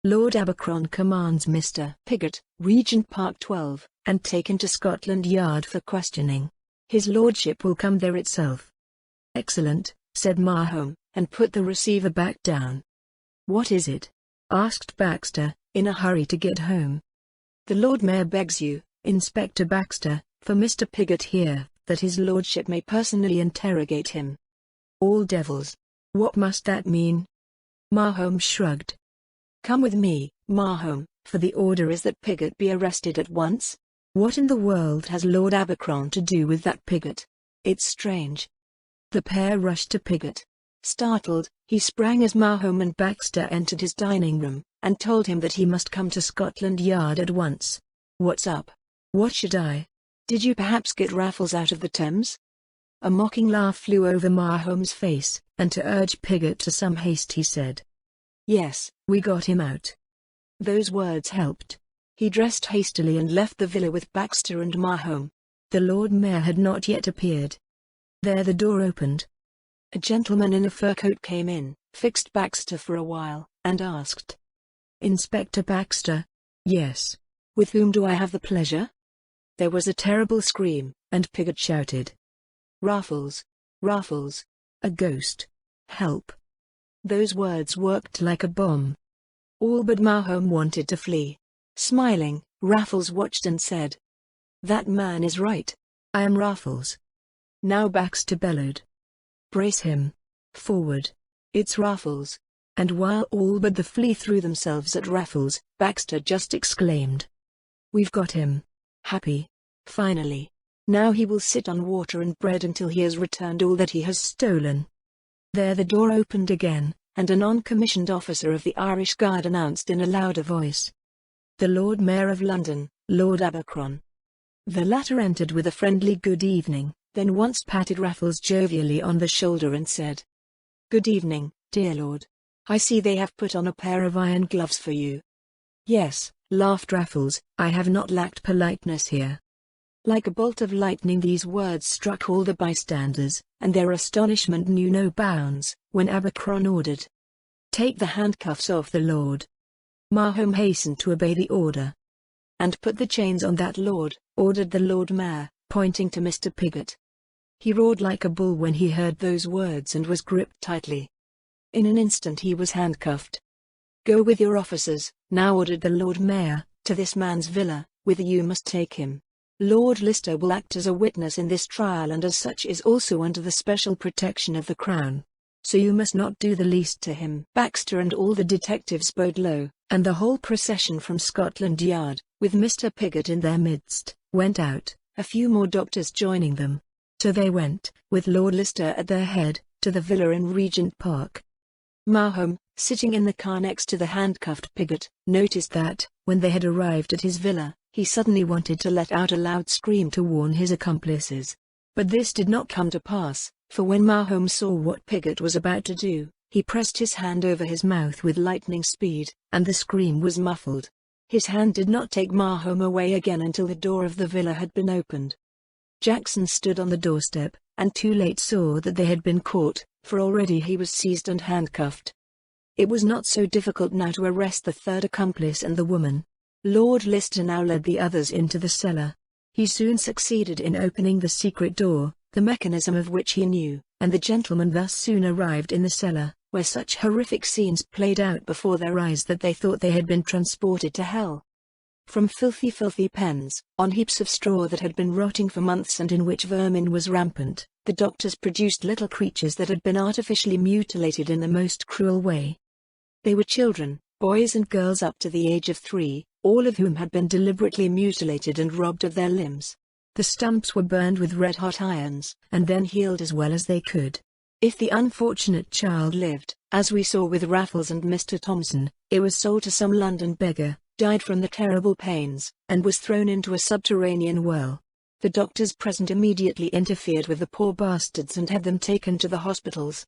"Lord Abercron commands Mr. Piggott, Regent Park 12, and taken to Scotland Yard for questioning. His lordship will come there itself." "Excellent," said Mahone, and put the receiver back down. "What is it?" asked Baxter, in a hurry to get home. "The Lord Mayor begs you, Inspector Baxter, for Mr. Piggott here, that his lordship may personally interrogate him." "All devils! What must that mean?" Mahone shrugged. "Come with me, Mahone, for the order is that Piggott be arrested at once." "What in the world has Lord Abercron to do with that Piggott? It's strange." The pair rushed to Piggott. Startled, he sprang as Mahone and Baxter entered his dining room, and told him that he must come to Scotland Yard at once. What's up? What should I? Did you perhaps get Raffles out of the Thames? A mocking laugh flew over Mahome's face, and to urge Pigott to some haste he said, "Yes, we got him out." Those words helped. He dressed hastily and left the villa with Baxter and Mahome. The Lord Mayor had not yet appeared. There the door opened. A gentleman in a fur coat came in, fixed Baxter for a while, and asked, "Inspector Baxter?" "Yes. With whom do I have the pleasure?" There was a terrible scream, and Pigott shouted, "Raffles! Raffles! A ghost! Help!" Those words worked like a bomb. All but Mahome wanted to flee. Smiling, Raffles watched and said, "That man is right. I am Raffles." Now Baxter bellowed, "Brace him. Forward. It's Raffles." And while all but the flee threw themselves at Raffles, Baxter just exclaimed, "We've got him. Happy. Finally. Now he will sit on water and bread until he has returned all that he has stolen." There the door opened again, and a non-commissioned officer of the Irish Guard announced in a louder voice, "The Lord Mayor of London, Lord Abercron." The latter entered with a friendly good evening, then once patted Raffles jovially on the shoulder and said, "Good evening, dear lord. I see they have put on a pair of iron gloves for you." "Yes," laughed Raffles, "I have not lacked politeness here." Like a bolt of lightning these words struck all the bystanders, and their astonishment knew no bounds, when Abercron ordered, "Take the handcuffs off the lord." Mahome hastened to obey the order. "And put the chains on that lord," ordered the Lord Mayor, pointing to Mr. Pigott. He roared like a bull when he heard those words and was gripped tightly. In an instant he was handcuffed. "Go with your officers," now ordered the Lord Mayor, "to this man's villa, whither you must take him. Lord Lister will act as a witness in this trial and as such is also under the special protection of the Crown. So you must not do the least to him." Baxter and all the detectives bowed low, and the whole procession from Scotland Yard, with Mr. Pigott in their midst, went out, a few more doctors joining them. So they went, with Lord Lister at their head, to the villa in Regent Park. Mahome, sitting in the car next to the handcuffed Pigott, noticed that, when they had arrived at his villa, he suddenly wanted to let out a loud scream to warn his accomplices. But this did not come to pass, for when Mahome saw what Pigott was about to do, he pressed his hand over his mouth with lightning speed, and the scream was muffled. His hand did not take Mahome away again until the door of the villa had been opened. Jackson stood on the doorstep, and too late saw that they had been caught, for already he was seized and handcuffed. It was not so difficult now to arrest the third accomplice and the woman. Lord Lister now led the others into the cellar. He soon succeeded in opening the secret door, the mechanism of which he knew, and the gentlemen thus soon arrived in the cellar, where such horrific scenes played out before their eyes that they thought they had been transported to hell. From filthy pens, on heaps of straw that had been rotting for months and in which vermin was rampant, the doctors produced little creatures that had been artificially mutilated in the most cruel way. They were children, boys and girls up to the age of 3, all of whom had been deliberately mutilated and robbed of their limbs. The stumps were burned with red-hot irons, and then healed as well as they could. If the unfortunate child lived, as we saw with Raffles and Mr. Thompson, it was sold to some London beggar, died from the terrible pains, and was thrown into a subterranean well. The doctors present immediately interfered with the poor bastards and had them taken to the hospitals.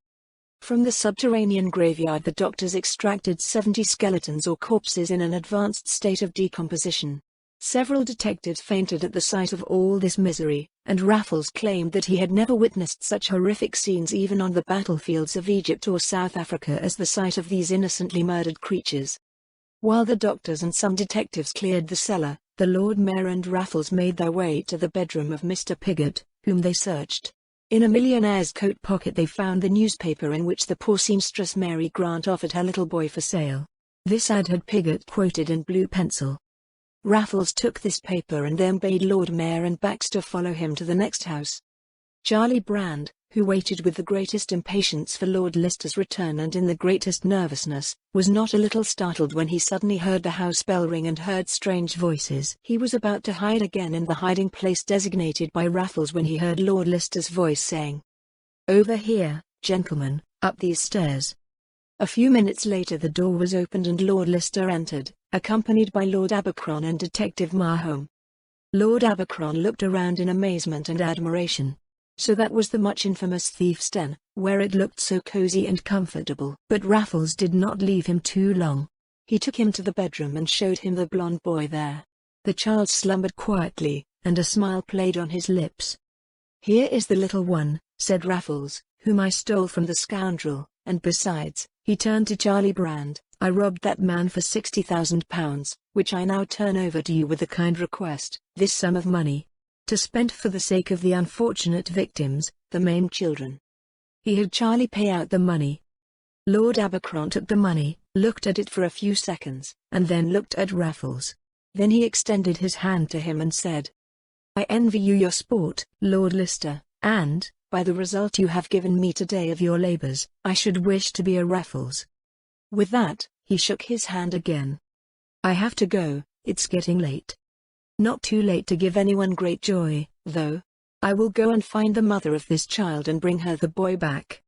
From the subterranean graveyard the doctors extracted 70 skeletons or corpses in an advanced state of decomposition. Several detectives fainted at the sight of all this misery, and Raffles claimed that he had never witnessed such horrific scenes even on the battlefields of Egypt or South Africa as the sight of these innocently murdered creatures. While the doctors and some detectives cleared the cellar, the Lord Mayor and Raffles made their way to the bedroom of Mr. Pigott, whom they searched. In a millionaire's coat pocket they found the newspaper in which the poor seamstress Mary Grant offered her little boy for sale. This ad had Pigott quoted in blue pencil. Raffles took this paper and then bade Lord Mayor and Baxter follow him to the next house. Charlie Brand, who waited with the greatest impatience for Lord Lister's return and in the greatest nervousness, was not a little startled when he suddenly heard the house bell ring and heard strange voices. He was about to hide again in the hiding place designated by Raffles when he heard Lord Lister's voice saying, "Over here, gentlemen, up these stairs." A few minutes later the door was opened and Lord Lister entered, accompanied by Lord Abercron and Detective Mahome. Lord Abercron looked around in amazement and admiration. So that was the much infamous thieves' den, where it looked so cozy and comfortable. But Raffles did not leave him too long. He took him to the bedroom and showed him the blonde boy there. The child slumbered quietly, and a smile played on his lips. "Here is the little one," said Raffles, "whom I stole from the scoundrel, and besides," he turned to Charlie Brand, "I robbed that man for £60,000, which I now turn over to you with a kind request, this sum of money, to spend for the sake of the unfortunate victims, the maimed children." He had Charlie pay out the money. Lord Abercron took the money, looked at it for a few seconds, and then looked at Raffles. Then he extended his hand to him and said, "I envy you your sport, Lord Lister, and, by the result you have given me today of your labours, I should wish to be a Raffles." With that, he shook his hand again. "I have to go, it's getting late." "Not too late to give anyone great joy, though. I will go and find the mother of this child and bring her the boy back."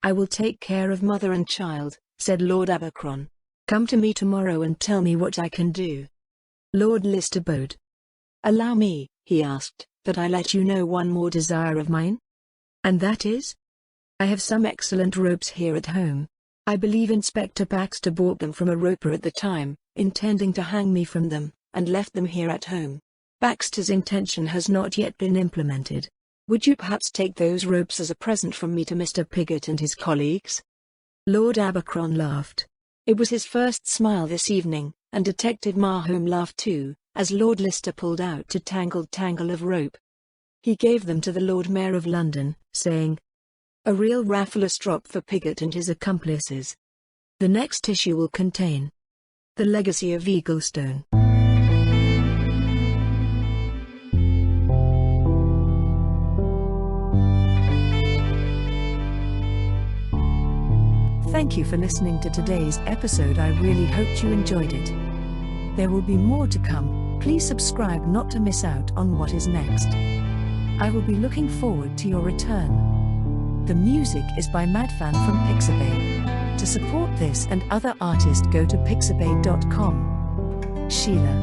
"I will take care of mother and child," said Lord Abercron. "Come to me tomorrow and tell me what I can do." Lord Lister bowed. "Allow me," he asked, "that I let you know one more desire of mine?" "And that is?" "I have some excellent ropes here at home. I believe Inspector Baxter bought them from a roper at the time, intending to hang me from them, and left them here at home. Baxter's intention has not yet been implemented. Would you perhaps take those ropes as a present from me to Mr. Piggott and his colleagues?" Lord Abercron laughed. It was his first smile this evening, and Detective Mahome laughed too, as Lord Lister pulled out a tangle of rope. He gave them to the Lord Mayor of London, saying, "A real Raffles drop for Piggott and his accomplices." The next issue will contain The Legacy of Eaglestone. Thank you for listening to today's episode. I really hoped you enjoyed it. There will be more to come. Please subscribe not to miss out on what is next. I will be looking forward to your return. The music is by Madfan from Pixabay. To support this and other artists, go to pixabay.com. Sheila.